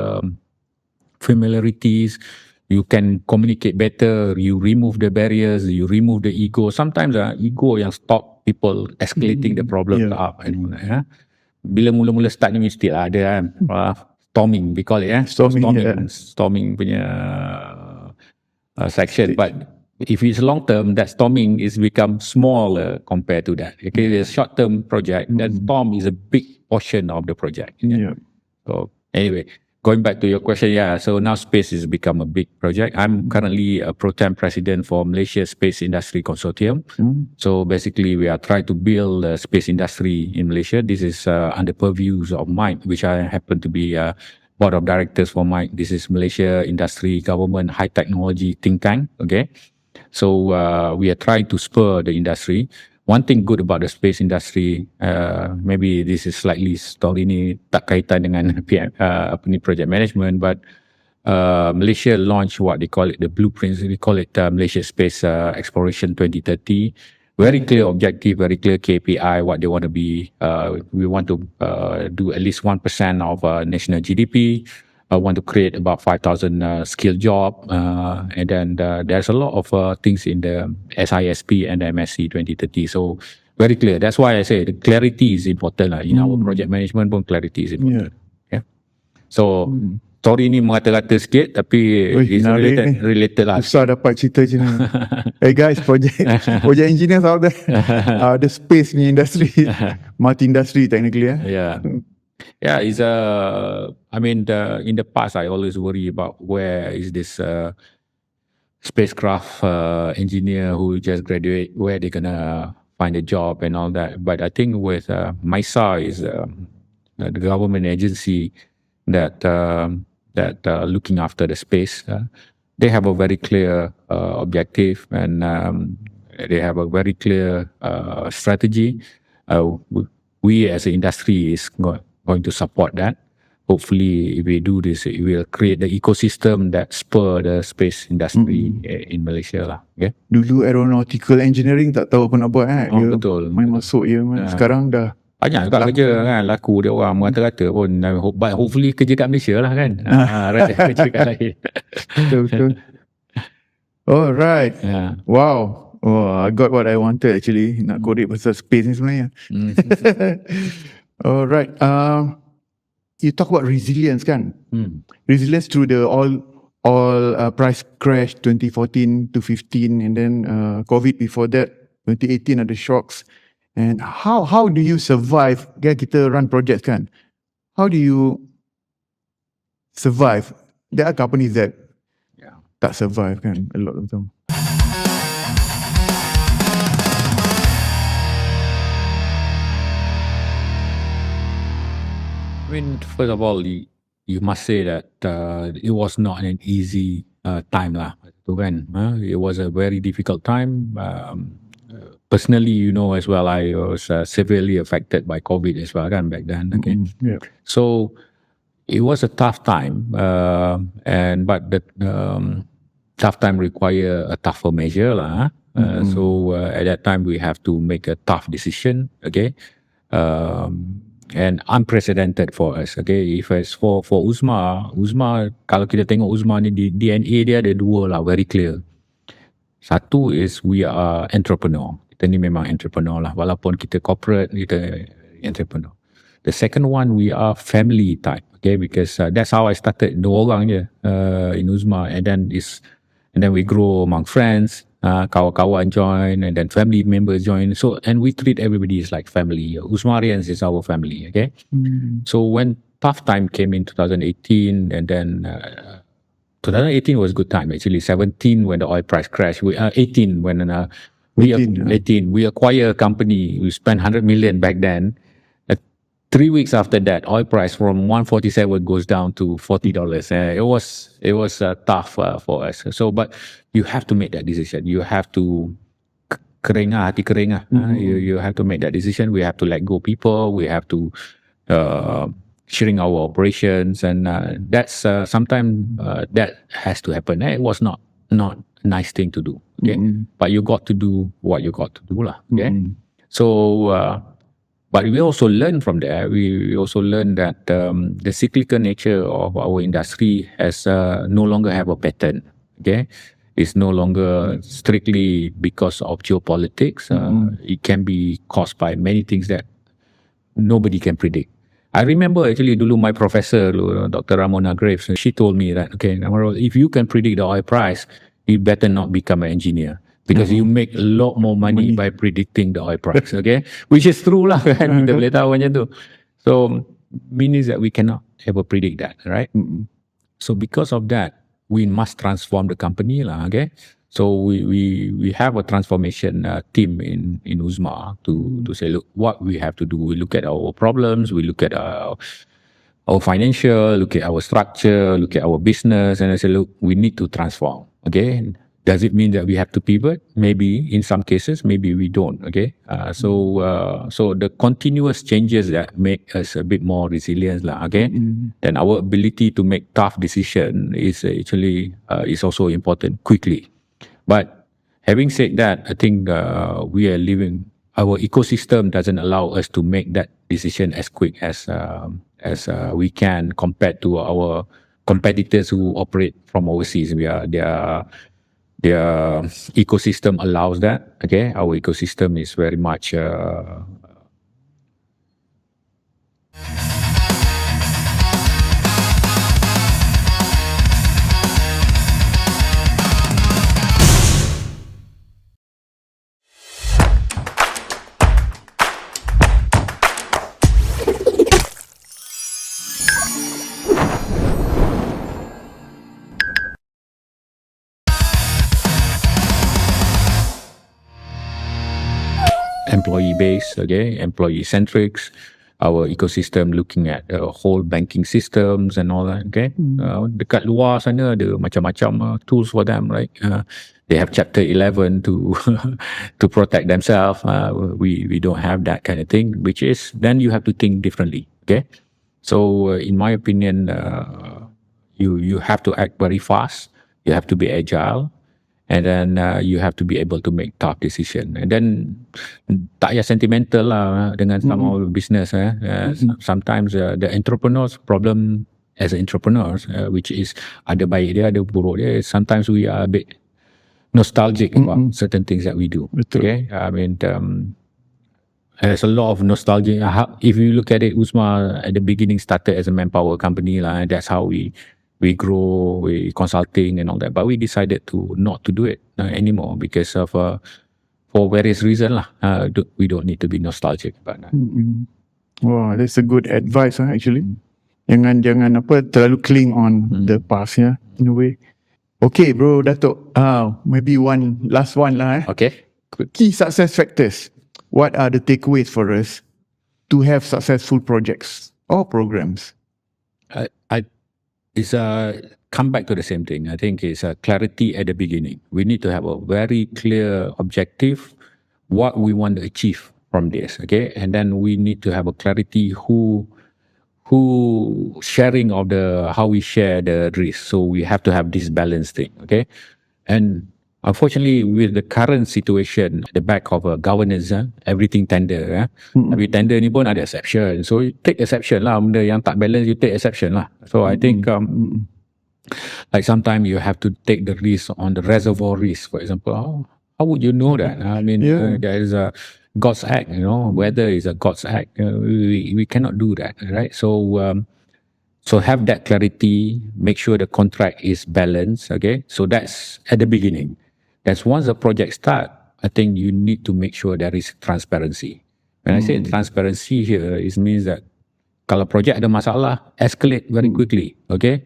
familiarities, you can communicate better, you remove the barriers, you remove the ego. Sometimes ego yang stop people escalating the problem up. Bila mula-mula start ni mesti lah ada kan, storming, we call it storming punya section. But if it's long term, that storming is become smaller compared to that. Okay, the short term project, that storm is a big portion of the project. So anyway, going back to your question, so now space has become a big project. I'm currently a pro-tem president for Malaysia Space Industry Consortium. So basically, we are trying to build a space industry in Malaysia. This is under purviews of Mike, which I happen to be board of directors for Mike. This is Malaysia Industry Government High Technology Think Tank. Okay, so we are trying to spur the industry. One thing good about the space industry, maybe this is slightly story ni tak kaitan dengan project management, but Malaysia launched what they call it, the blueprints, they call it Malaysia Space Exploration 2030. Very clear objective, very clear KPI, what they want to be. We want to do at least 1% of national GDP. I want to create about 5,000 skilled job, and then there's a lot of things in the SISP and MSC 2030. So very clear. That's why I say the clarity is important in our project management pun clarity is important. Yeah. So story ni mengata-kata sikit tapi it's related lah. Susah dapat cerita je ni. Hey guys, project engineers out there, the space ni industry, multi-industry technically. Yeah, it's I mean, in the past, I always worry about where is this spacecraft engineer who just graduate, where they're gonna find a job and all that. But I think with MISA is the government agency that looking after the space. They have a very clear objective and they have a very clear strategy. We as an industry is going to support that. Hopefully, if we do this, it will create the ecosystem that spur the space industry in Malaysia lah. Okay? Dulu aeronautical engineering tak tahu apa nak buat kan. Betul. Main masuk je. Sekarang dah banyak juga kerja kan, laku dia orang mengata-kata pun. But hopefully kerja kat Malaysia lah kan. Kerja kat lain. Betul. Alright. Wow. Oh, I got what I wanted actually. Nak korek pasal space ni sebenarnya. All right. You talk about resilience, kan? Resilience through the all price crash 2014 to 15, and then COVID before that 2018 are the shocks. And how do you survive? Kita run projects, kan? How do you survive? There are companies that tak survive, kan? A lot of them. I mean, first of all, you must say that it was not an easy time lah. It was a very difficult time. Personally, you know as well, I was severely affected by COVID as well kan back then. Okay, Yeah. so it was a tough time, but the tough time require a tougher measure lah. So at that time we have to make a tough decision. Okay. And unprecedented for us. Okay, if as for Uzma, kalau kita tengok Uzma ni DNA dia ada dua lah, very clear. Satu is we are entrepreneur. Kita ni memang entrepreneur lah, walaupun kita corporate, kita entrepreneur. The second one, we are family type. Okay, because that's how I started. Dua orang je in Uzma, and then we grow among friends. Kawan-kawan join, and then family members join. So, and we treat everybody as like family. Uzmarians is our family. Okay. So when tough time came in 2018, and then 2018 was good time actually. 17 when the oil price crashed. 18 when we acquire a company. We spent 100 million back then. 3 weeks after that, oil price from 147 goes down to $40. It was tough for us. So, but you have to make that decision. You have to hati kering. You have to make that decision. We have to let go people. We have to shrink our operations, and that's sometimes that has to happen. It was not a nice thing to do. Okay, but you got to do what you got to do lah. Okay, so. But we also learn from there. We also learn that the cyclical nature of our industry has no longer have a pattern. Okay, it's no longer strictly because of geopolitics. It can be caused by many things that nobody can predict. I remember actually dulu my professor, Dr. Ramona Graves, she told me that, okay, if you can predict the oil price, you better not become an engineer. Because you make a lot more money by predicting the oil price, okay? Which is true lah, kan? Kita boleh tahu macam tu. So, means that we cannot ever predict that, right? So, because of that, we must transform the company lah, okay? So, we have a transformation team in Uzma to say, look, what we have to do. We look at our problems, we look at our financial, look at our structure, look at our business, and I say, look, we need to transform, okay? Does it mean that we have to pivot? Maybe in some cases, maybe we don't. Okay, so the continuous changes that make us a bit more resilient, lah. Okay, then our ability to make tough decision is actually is also important quickly. But having said that, I think we are living. Our ecosystem doesn't allow us to make that decision as quick as we can compared to our competitors who operate from overseas. Their ecosystem allows that. Okay, our ecosystem is very much employee base, okay, employee centrics, our ecosystem looking at whole banking systems and all that, okay. Dekat luar sana ada macam-macam tools for them, right? They have Chapter 11 to to protect themselves. We don't have that kind of thing, which is then you have to think differently, okay. So in my opinion, you have to act very fast. You have to be agile. And then you have to be able to make tough decision. And then tak payah sentimental lah dengan some of the business. Sometimes the entrepreneur's problem as entrepreneurs, which is ada baik dia, ada buruk dia. Sometimes we are a bit nostalgic about certain things that we do. Betul. Okay, I mean, There's a lot of nostalgia. If you look at it, Uzma at the beginning started as a manpower company, and that's how we grow, we consulting and all that. But we decided to not to do it anymore because of for various reasons lah. We don't need to be nostalgic about that. Wow, that's a good advice actually. Jangan terlalu cling on the past, yeah, in a way. Okay, bro, Dato. Maybe one last one lah. Okay. Key success factors. What are the takeaways for us to have successful projects or programs? It's come back to the same thing. I think it's clarity at the beginning. We need to have a very clear objective, what we want to achieve from this, okay? And then we need to have a clarity who sharing of how we share the risk. So we have to have this balanced thing, okay? And unfortunately, with the current situation, at the back of governance, everything tender. Tapi tender ni pun ada exception. So you take exception lah. Benda yang tak balance, you take exception lah. So I think like sometimes you have to take the risk on the reservoir risk, for example. How would you know that? I mean, there is a God's act, weather is a God's act. We cannot do that, right? So so have that clarity, make sure the contract is balanced, okay? So that's at the beginning. That's once the project start, I think you need to make sure there is transparency. When I say transparency here, it means that kalau project ada masalah, escalate very quickly, okay?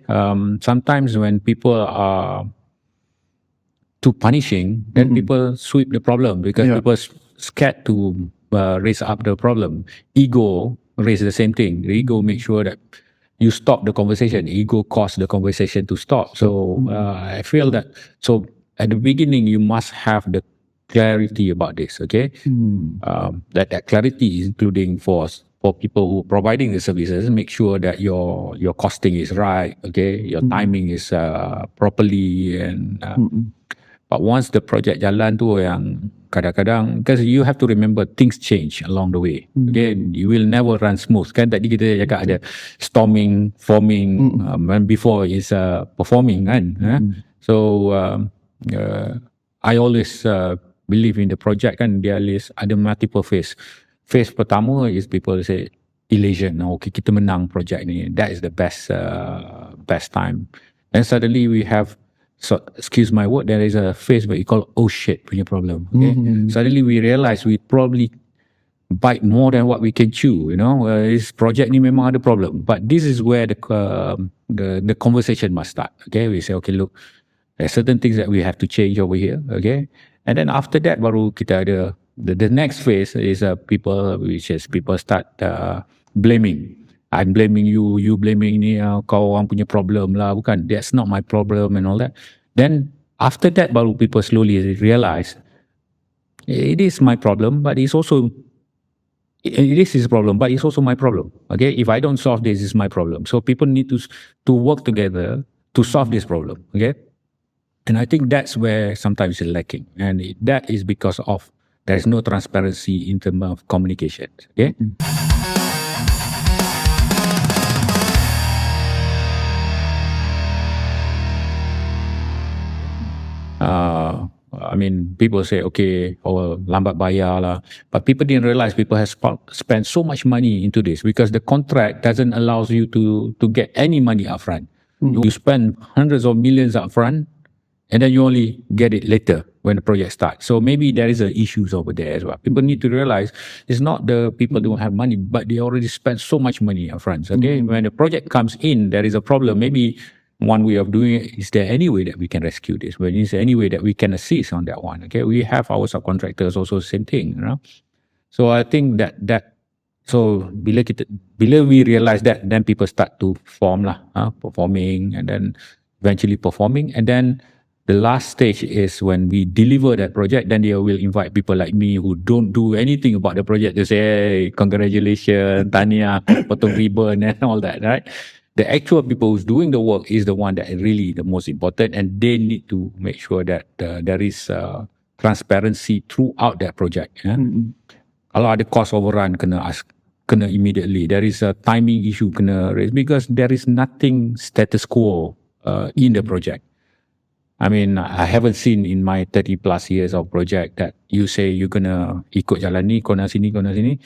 Sometimes when people are too punishing, then people sweep the problem because people scared to raise up the problem. Ego raise the same thing. The ego make sure that you stop the conversation. Ego cause the conversation to stop. So I feel that, so at the beginning, you must have the clarity about this, okay? That clarity is including for people who are providing the services, make sure that your costing is right, okay? Your timing is properly. And but once the project jalan tu yang kadang-kadang, because you have to remember things change along the way. Okay, you will never run smooth. Kan tadi kita cakap ada storming, forming, before is performing kan. So I always believe in the project kan, dia ada multiple phase. Phase pertama is people say elation. Okay, kita menang project ni. That is the best time. Then suddenly we have, so excuse my word, there is a phase where you call oh shit punya problem. Okay, suddenly we realize we probably bite more than what we can chew. This project ni memang ada problem. But this is where the conversation must start. Okay, we say okay, look, there are certain things that we have to change over here. Okay, and then after that baru kita ada the next phase is people start blaming. I'm blaming you, you blaming ni, kau orang punya problem lah, bukan, that's not my problem and all that. Then after that baru people slowly realize it is my problem, but it's also this is a problem, but it's also my problem. Okay, if I don't solve this, it's my problem. So people need to work together to solve this problem. Okay, and I think that's where sometimes it's lacking, and that is because of there's no transparency in terms of communication. Okay. I mean, people say, okay, lambat bayar lah. But people didn't realize people have spent so much money into this because the contract doesn't allow you to get any money upfront. You spend hundreds of millions upfront and then you only get it later when the project starts. So maybe there is issues over there as well. People need to realize it's not the people don't have money, but they already spent so much money upfront. Okay, when the project comes in, there is a problem. Maybe one way of doing it, is there any way that we can rescue this? Well, is there any way that we can assist on that one? Okay, we have our subcontractors also same thing, So I think that so bila we realize that, then people start to form performing, and then eventually performing, and then the last stage is when we deliver that project. Then they will invite people like me who don't do anything about the project to say, hey, congratulations, Tania, potong ribbon and all that, right? The actual people who's doing the work is the one that is really the most important, and they need to make sure that there is transparency throughout that project. Kalau ada cost overrun, kena immediately. There is a timing issue kena raise because there is nothing status quo in the project. I mean, I haven't seen in my 30 plus years of project that you say you're gonna ikut jalan ni, kona sini, kona sini.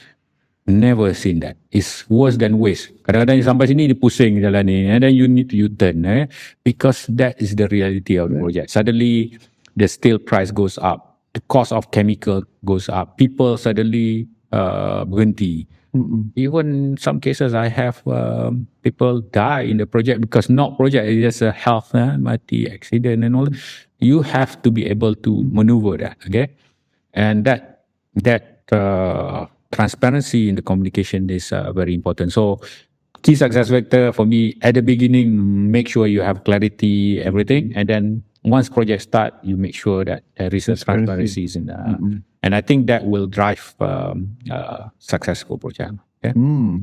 Never seen that. It's worse than waste. Kadang-kadang sampai sini dia pusing jalan ni, and then you need to U-turn, because that is the reality of the project. Suddenly, the steel price goes up, the cost of chemical goes up. People suddenly berhenti. Even some cases, I have people die in the project because not project, it's just a health, mati, accident, and all. You have to be able to maneuver that, okay? And that transparency in the communication is very important. So key success factor for me at the beginning, make sure you have clarity, everything. And then once project start, you make sure that there is a transparency in and I think that will drive successful project. Okay?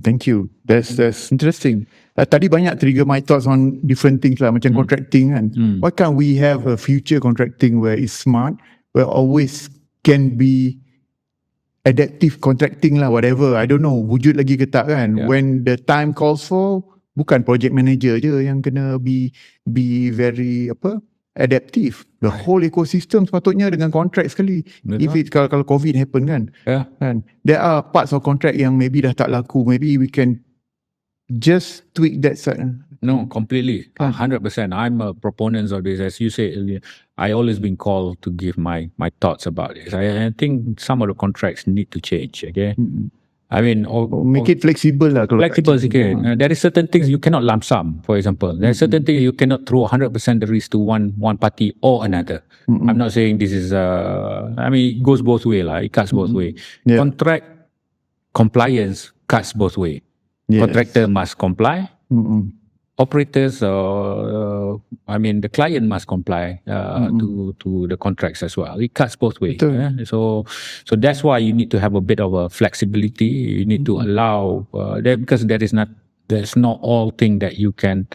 Thank you. That's interesting. Tadi banyak trigger my thoughts on different things lah, macam contracting kan. Why can't we have a future contracting where it's smart, where always can be adaptive contracting lah, whatever. I don't know, wujud lagi ke tak kan. When the time calls for, bukan project manager je yang kena be very adaptive. The whole ecosystem sepatutnya dengan contract sekali. If it kalau COVID happen kan. Kan. There are parts of contract yang maybe dah tak laku. Maybe we can just tweak that side. No, completely. 100%. I'm a proponent of this. As you said earlier, I always been called to give my thoughts about this. I think some of the contracts need to change, okay? I mean, make it flexible lah. Flexible sikit. There is certain things you cannot lump sum, for example. There are certain things you cannot throw 100% the risk to one party or another. I'm not saying this is, I mean, it goes both ways. It cuts both ways. Contract compliance cuts both ways. Contractor must comply. Operators, I mean, the client must comply to the contracts as well. It cuts both ways. So that's why you need to have a bit of a flexibility. You need to allow that, because there's not all thing that you can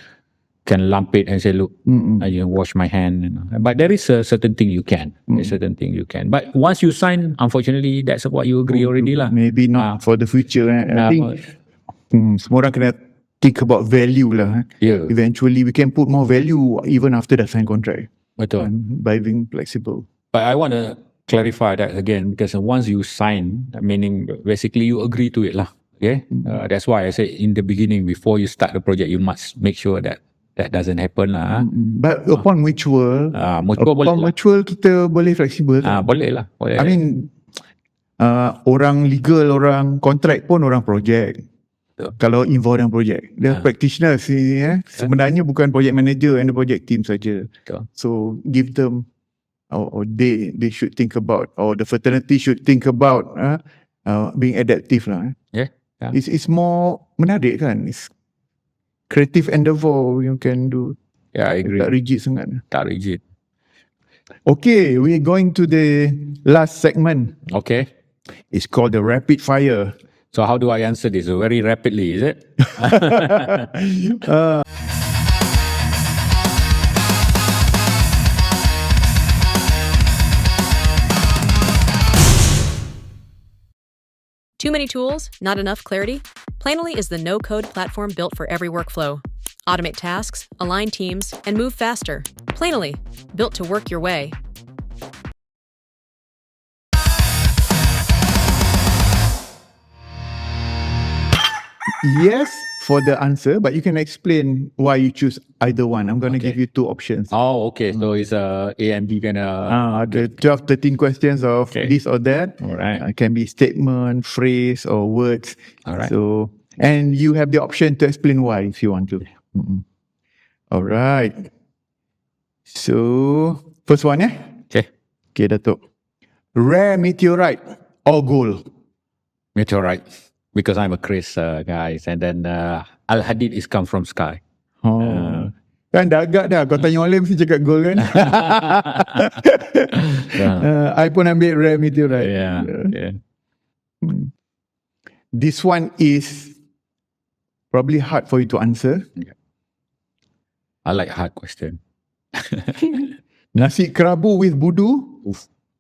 lump it and say, look, I wash my hand. But there is a certain thing you can. There's a certain thing you can. But once you sign, unfortunately, that's what you agree already lah. Maybe not for the future. I think semua orang kena think about value lah. Eventually, we can put more value even after the sign contract. Betul. By being flexible. But I want to clarify that again, because once you sign, meaning basically you agree to it lah. Okay. That's why I said in the beginning, before you start the project, you must make sure that doesn't happen lah. But upon mutual, mutual kita boleh flexible. Boleh lah. I mean, orang legal, orang contract pun orang project. Kalau involved dalam project, the practitioners sebenarnya bukan project manager and the project team saja. So give them, or they should think about, or the fraternity should think about being adaptive lah. It's more menarik kan. It's creative endeavor you can do. I agree. Tak rigid sangat. Tak rigid. Okay, we're going to the last segment. Okay. It's called the rapid fire. So how do I answer this? Very rapidly, is it? Too many tools? Not enough clarity? Planoly is the no-code platform built for every workflow. Automate tasks, align teams, and move faster. Planoly, built to work your way. Yes for the answer, but you can explain why you choose either one. I'm going to give you two options. Oh, okay. So it's A and B the 12, 13 questions of this or that. All right. It can be statement, phrase, or words. All right. So, and you have the option to explain why if you want to. All right. So, first one, Okay, Dato. Rare meteorite or gold? Meteorite. Because I'm a Chris guys, and then Al-Hadid is come from sky. Kan dah agak dah. Kau tanya orang lain mesti cakap gold kan? I pun ambil rare meteorite. This one is probably hard for you to answer. I like hard question. Nasi kerabu with budu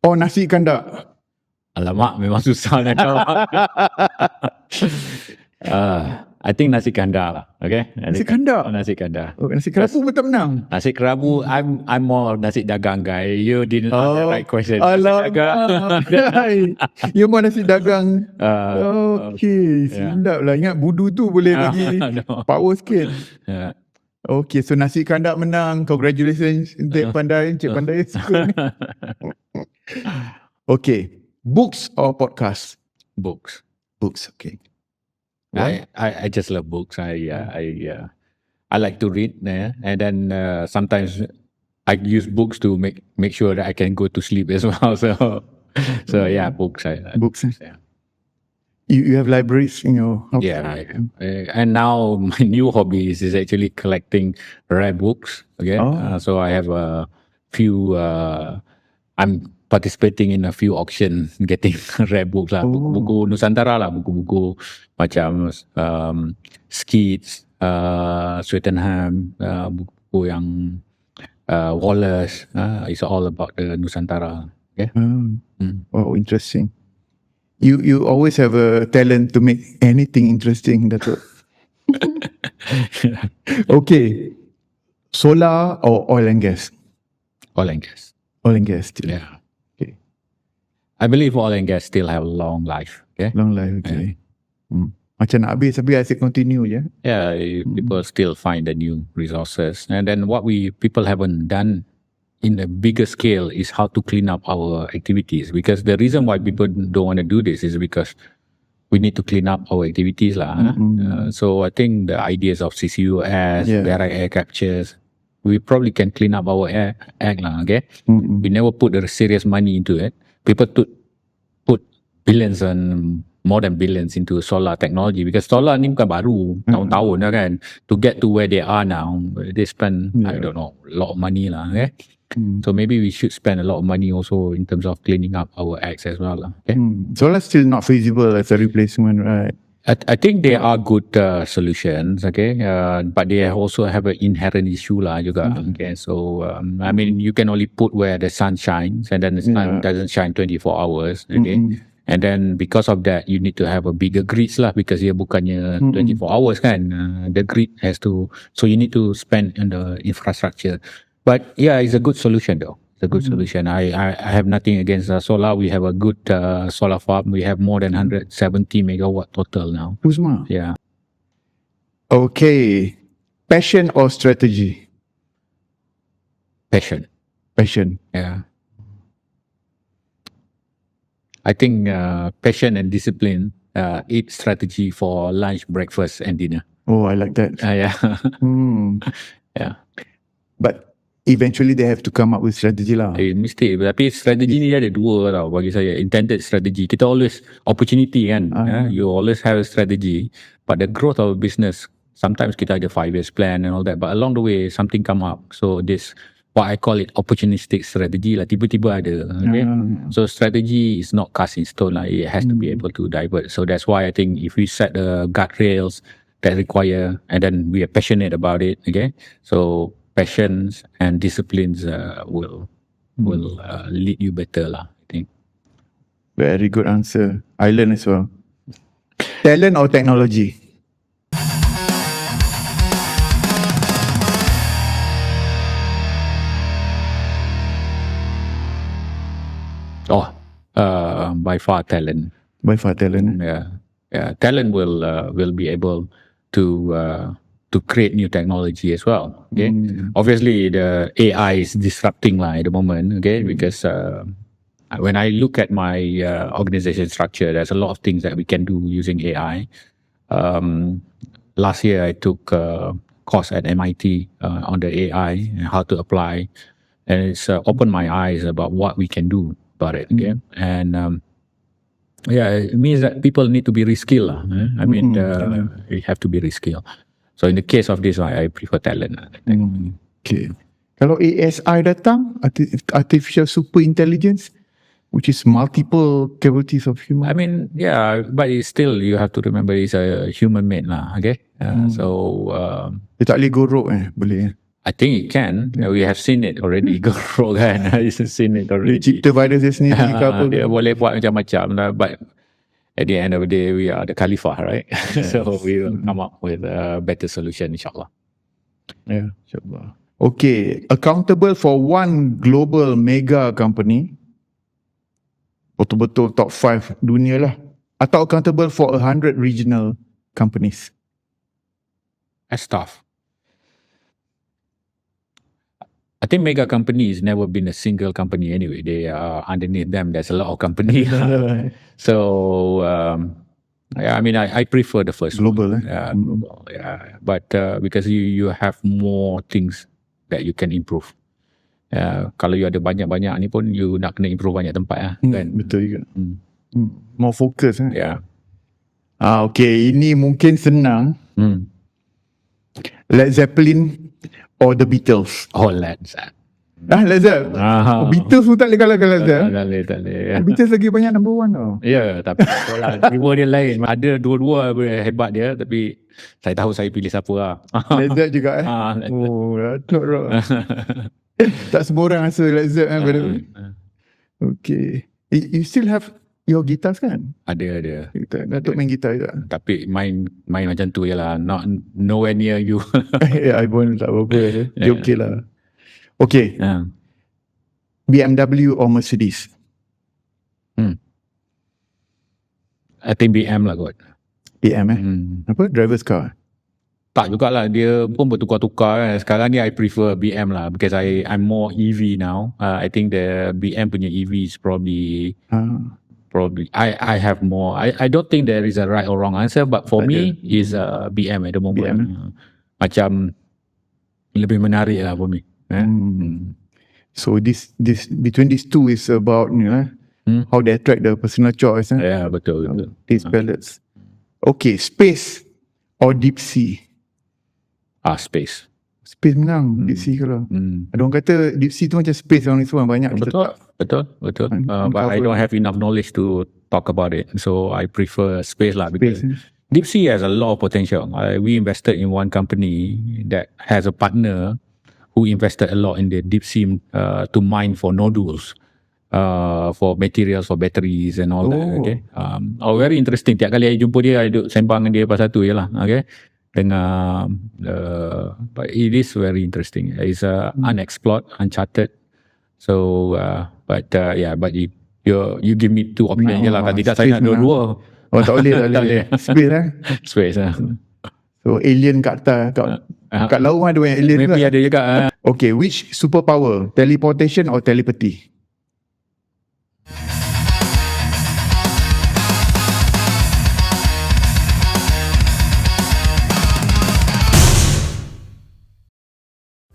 or nasi kandar? Alamak, memang susah nak jawab. I think nasi kandar lah. Okay. Nasi kandar? Nasi kandar. Oh, nasi kerabu pun tak menang. Nasi kerabu, I'm more nasi dagang guy. You didn't ask the right question. You mau nasi dagang. Okay, sedap lah. Ingat budu tu boleh bagi power sikit. Okay, so nasi kandar menang. Congratulations Encik Pandai. Encik Pandai suka. Okay, books or podcast? Books. Books, okay. I just love books. I like to read, and then sometimes I use books to make sure that I can go to sleep as well. So yeah, books. Books. Yeah. You have libraries in your house? Yeah, and now my new hobby is actually collecting rare books. Okay, so I have a few. I'm participating in a few auctions, getting rare books lah. Buku Nusantara lah, buku-buku macam Skeets, Swettenham, buku yang Wallace. It's all about the Nusantara. Okay. Oh, interesting. You always have a talent to make anything interesting, Dato'. Okay. Solar or oil and gas? Oil and gas. Oil and gas still. Yeah. Okay. I believe oil and gas still have a long life. Okay. Long life, okay. Macam nak habis, tapi asyik continue je. Yeah, people still find the new resources. And then what people haven't done in a bigger scale is how to clean up our activities. Because the reason why people don't want to do this is because we need to clean up our activities lah. So I think the ideas of CCUS, direct air captures, we probably can clean up our act lah. Okay, we never put the serious money into it. People put billions and more than billions into solar technology, because solar ni bukan baru, tahun-tahun lah kan. To get to where they are now, they spend I don't know, a lot of money lah. Okay. So maybe we should spend a lot of money also in terms of cleaning up our acts as well. Okay? Solar still not feasible as a replacement, right? I think they are good solutions, okay, but they also have an inherent issue lah juga. Okay, so I mean, you can only put where the sun shines, and then the sun doesn't shine 24 hours. Okay, and then because of that, you need to have a bigger grids lah, because dia bukannya 24 hours kan. The grid has to, so you need to spend on the infrastructure. But yeah, it's a good solution though. It's a good solution. I have nothing against solar. We have a good solar farm. We have more than 170 megawatt total now. Uzma. Yeah. Okay. Passion or strategy? Passion. Yeah. I think passion and discipline eat strategy for lunch, breakfast and dinner. Oh, I like that. Yeah. Yeah. But eventually they have to come up with strategy lah. Mesti. Tapi strategi ni ada dua tau bagi saya. Intended strategy. Kita always opportunity kan. You always have a strategy. But the growth of a business, sometimes kita ada 5 years plan and all that. But along the way, something come up. So this, what I call it opportunistic strategy lah. Tiba-tiba ada. Okay? So strategy is not cast in stone lah. It has to be able to divert. So that's why I think if we set the guardrails that require, and then we are passionate about it. Okay. So passions and disciplines will lead you better lah, I think. Very good answer. I learn as well. Talent or technology? By far talent. By far talent. Yeah. Talent will be able to create new technology as well. Okay, obviously the AI is disrupting lah at the moment. Okay, because when I look at my organization structure, there's a lot of things that we can do using AI. Last year I took a course at MIT on the AI and how to apply, and it's opened my eyes about what we can do about it. Okay, and it means that people need to be reskilled lah. I mean, you have to be reskilled. So in the case of this, I prefer talent. Okay. Kalau ASI datang, artificial super intelligence, which is multiple capabilities of human. I mean, yeah, but it's still, you have to remember it's a human made lah. Okay. So dia tak boleh go rogue boleh. I think it can. We have seen it already. Go rogue kan. We've seen it already. Dia cipta virus dia sendiri ke apa. Dia boleh buat macam-macam lah. But at the end of the day, we are the Khalifah, right? So we will come up with a better solution, insyaAllah. Yeah, insyaAllah. Okay, accountable for one global mega company, betul-betul top 5 dunia lah, atau accountable for 100 regional companies? That's tough. I think mega companies never been a single company anyway. They are underneath them. There's a lot of companies. So yeah, I mean, I prefer the first Global, one. Global, yeah. But because you have more things that you can improve. Kalau you ada banyak-banyak ni pun you nak kena improve banyak tempat lah. Kan? Betul juga. More focus. Yeah. Okay, ini mungkin senang. Led Zeppelin or the Beatles? Oh, Led Zeppelin. Led Zeppelin. Beatles pun tak boleh kalahkan Led Zeppelin. Tak boleh. Beatles lagi banyak number 1 tau. Ya, tapi tiba dia lain. Ada dua-dua hebat dia, tapi saya tahu saya pilih siapa lah. Led Zeppelin juga Oh, Datuk Rock. Tak semua orang rasa Led Zeppelin. Okay. You still have your guitars kan? Ada. Datuk main gitar juga. Tapi main macam tu je lah. Nowhere near you. I pun tak apa-apa. Dia okay lah. Okay. BMW or Mercedes? I think BM lah kot. BM Apa? Driver's car? Tak jugalah, dia pun bertukar-tukar kan. Sekarang ni I prefer BM lah because I'm more EV now. I think the BM punya EV is probably I have more. I don't think there is a right or wrong answer, but for me is BM at the moment. Macam lebih menarik lah for me. So this between these two is about how they attract the personal choice. Yeah, betul. These palettes. Okay, space or deep sea? Space. Space menang. Deep sea kalau. Ada orang kata deep sea tu macam space orang semua banyak. Betul. But I don't have enough knowledge to talk about it. So I prefer space lah because deep sea has a lot of potential. We invested in one company that has a partner who invested a lot in the deep sea to mine for nodules, for materials, for batteries and all that. Okay. Very interesting. Tiap kali saya jumpa dia, I duduk sembang dengan dia pasal tu je lah. Okay. But it is very interesting. It's unexplored, uncharted. So, but you give me two options je lah. Kalau tidak saya nak dua-dua. Oh, tak boleh. Space Space So alien kat atas, kat laut ada banyak alien. Maybe ada juga. Okay, which superpower? Teleportation or telepathy?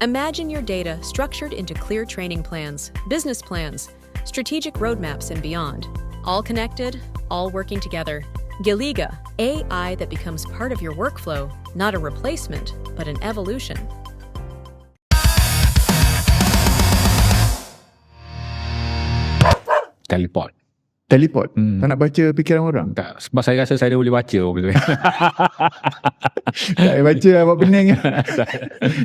Imagine your data structured into clear training plans, business plans, strategic roadmaps, and beyond. All connected, all working together. YBhg, AI that becomes part of your workflow, not a replacement, but an evolution. Teleport. Tak nak baca fikiran orang? Tak, sebab saya rasa saya dah boleh baca. Tak baca lah, buat pening.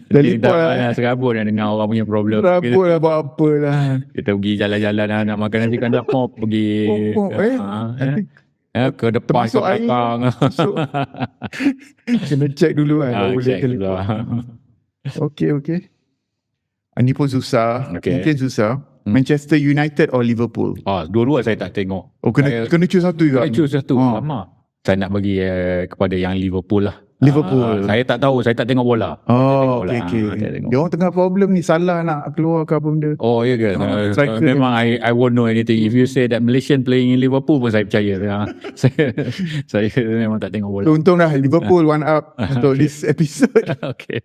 Teleport lah. Serabut nak dengar orang punya problem. Serabut lah, buat apa lah. Kita pergi jalan-jalan lah, nak makan nasi kandar pop, pergi ke depan, ke belakang. Kena check dulu kan. Check dulu lah. Okay. Ini pun susah. Mungkin susah. Manchester United or Liverpool? Dua-dua saya tak tengok. Kena choose satu juga. Saya choose satu. Sama. Saya nak bagi kepada yang Liverpool lah. Liverpool. Saya tak tahu, saya tak tengok bola. Okay. Dia orang tengah problem ni, Salah nak keluar ke apa benda. Oh, ya ke? Memang I won't know anything. If you say that Malaysian playing in Liverpool pun saya percaya. Saya memang tak tengok bola. Untunglah Liverpool one up untuk this episode. Okay.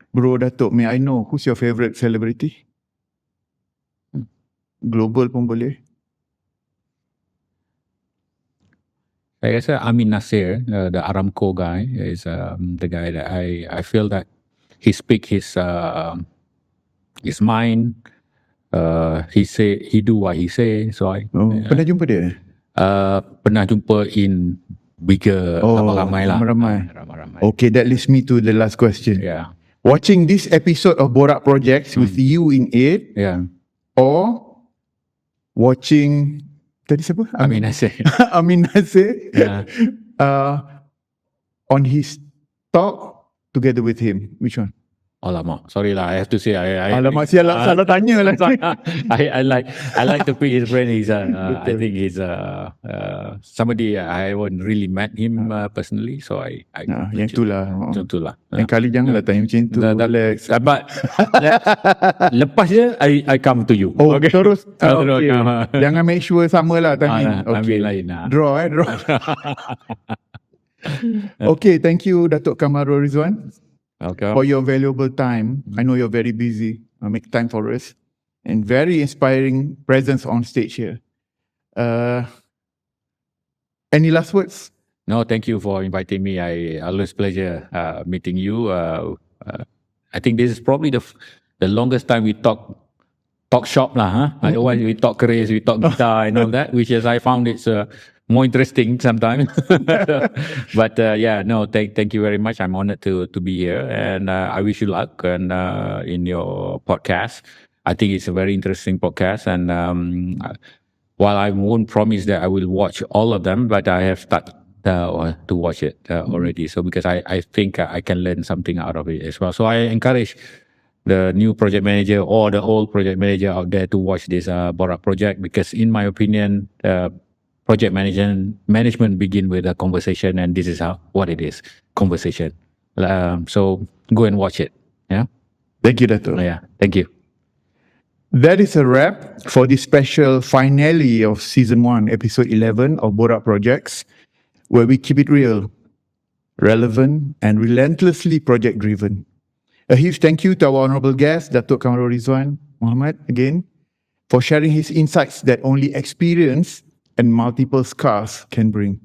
Bro Datuk, may I know who's your favourite celebrity? Global pun boleh. Saya rasa Amin Nasir, the Aramco guy, is the guy that I feel that he speak his mind. He do what he say. So pernah jumpa dia? Pernah jumpa in bigger, ramai lah. Ramai. Okay, that leads me to the last question. Yeah. Watching this episode of Borak Projex with you in it, yeah, or watching tadi siapa? Amin Nasir. Amin Nasir. Yeah. On his talk together with him. Which one? Alamak, sorry lah. I have to say, Alamak, salah tanya lah. I like to pick his brain. I think he's somebody I haven't really met him personally, so I yang itulah. Macam itulah. Yang kali janganlah tanya macam tu. But lepas je I come to you. Oh, okay. Terus. Terus, Jangan make sure sama lah timing. Okay. Lain lah. Draw. Okay, thank you Dato Kamarul Redzuan. Okay. For your valuable time. I know you're very busy. Make time for us. And very inspiring presence on stage here. Any last words? No, thank you for inviting me. I always pleasure meeting you. I think this is probably the longest time we talk shop lah. Huh? Otherwise we talk careers, we talk guitar and all that, which is I found it's more interesting sometimes. But thank you very much. I'm honored to be here, and I wish you luck and in your podcast. I think it's a very interesting podcast, and while I won't promise that I will watch all of them, but I have started to watch it already. So because I think I can learn something out of it as well. So I encourage the new project manager or the old project manager out there to watch this Borak project, because in my opinion, project management begin with a conversation, and this is what it is, conversation. So go and watch it. Yeah. Thank you, Dato. Yeah. Thank you. That is a wrap for the special finale of Season 1, Episode 11 of Borak Projects, where we keep it real, relevant, and relentlessly project-driven. A huge thank you to our honorable guest, Dato Kamarul Redzuan Muhamed, again, for sharing his insights that only experience and multiple scars can bring.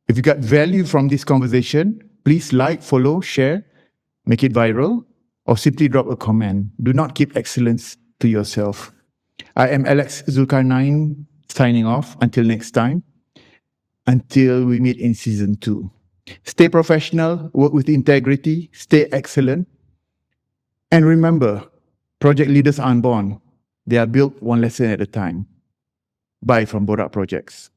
If you got value from this conversation, please like, follow, share, make it viral, or simply drop a comment. Do not keep excellence to yourself. I am Alex Zulkarnain, signing off. Until next time, until we meet in Season 2. Stay professional, work with integrity, stay excellent, and remember, project leaders aren't born. They are built one lesson at a time. Bye from Borak Projects.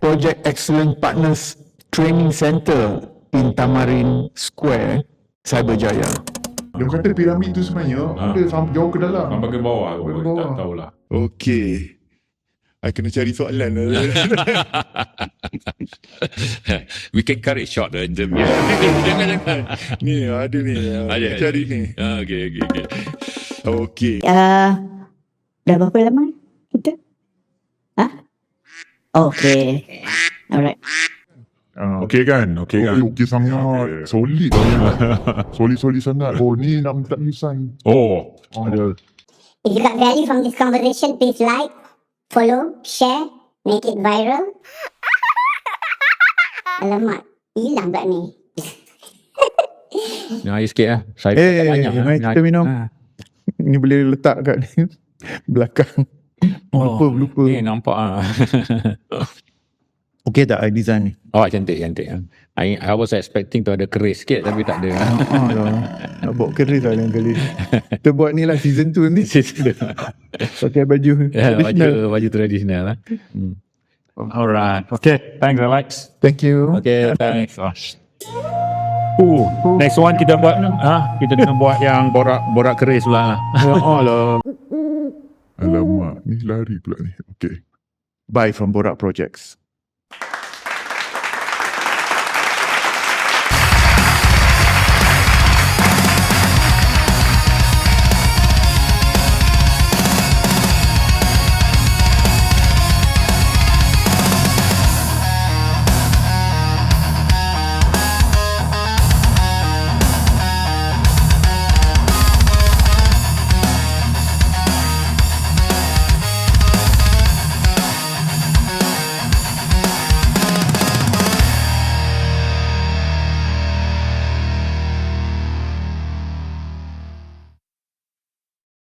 Project Excellent Partners Training Center in Tamarin Square, Cyberjaya. Dia kata piramid tu sebenarnya ada sampai jauh ke dalam. Sampai ke bawah. Sampai ke bawah. Tak tahulah. Okey. I kena cari soalan. We can cut it short interview. Jangan. Ni ada ni. Ada. Cari ni. Okay. Okey. Dah berapa lama kita? Okay. Alright. Okey kan? Okey sangat. Solid solid sangat. Oh, ni nak minta tulisan. Oh. Ada. If you got value from this conversation, please like, follow, share, make it viral. Alamak, hilang pula ni. Nah, air sikit lah. Saya banyak. Mari kita minum. Ni boleh letak kat belakang. Lupa. Ni nampak Okey tak design ni? Oh, cantik. I was expecting tu ada keris sikit, tapi tak ada. Nak buat keris lah lain kali. Kita buat ni lah season 2 ni. Pakai baju tradisional. Baju tradisional lah. Alright. Okay. Thanks, Alex. Thank you. Okay, thanks. Next one kita buat kita kena buat yang borak keris pula lah. Alamak, ni lari pula ni. Okay. Bye from Borak Projex.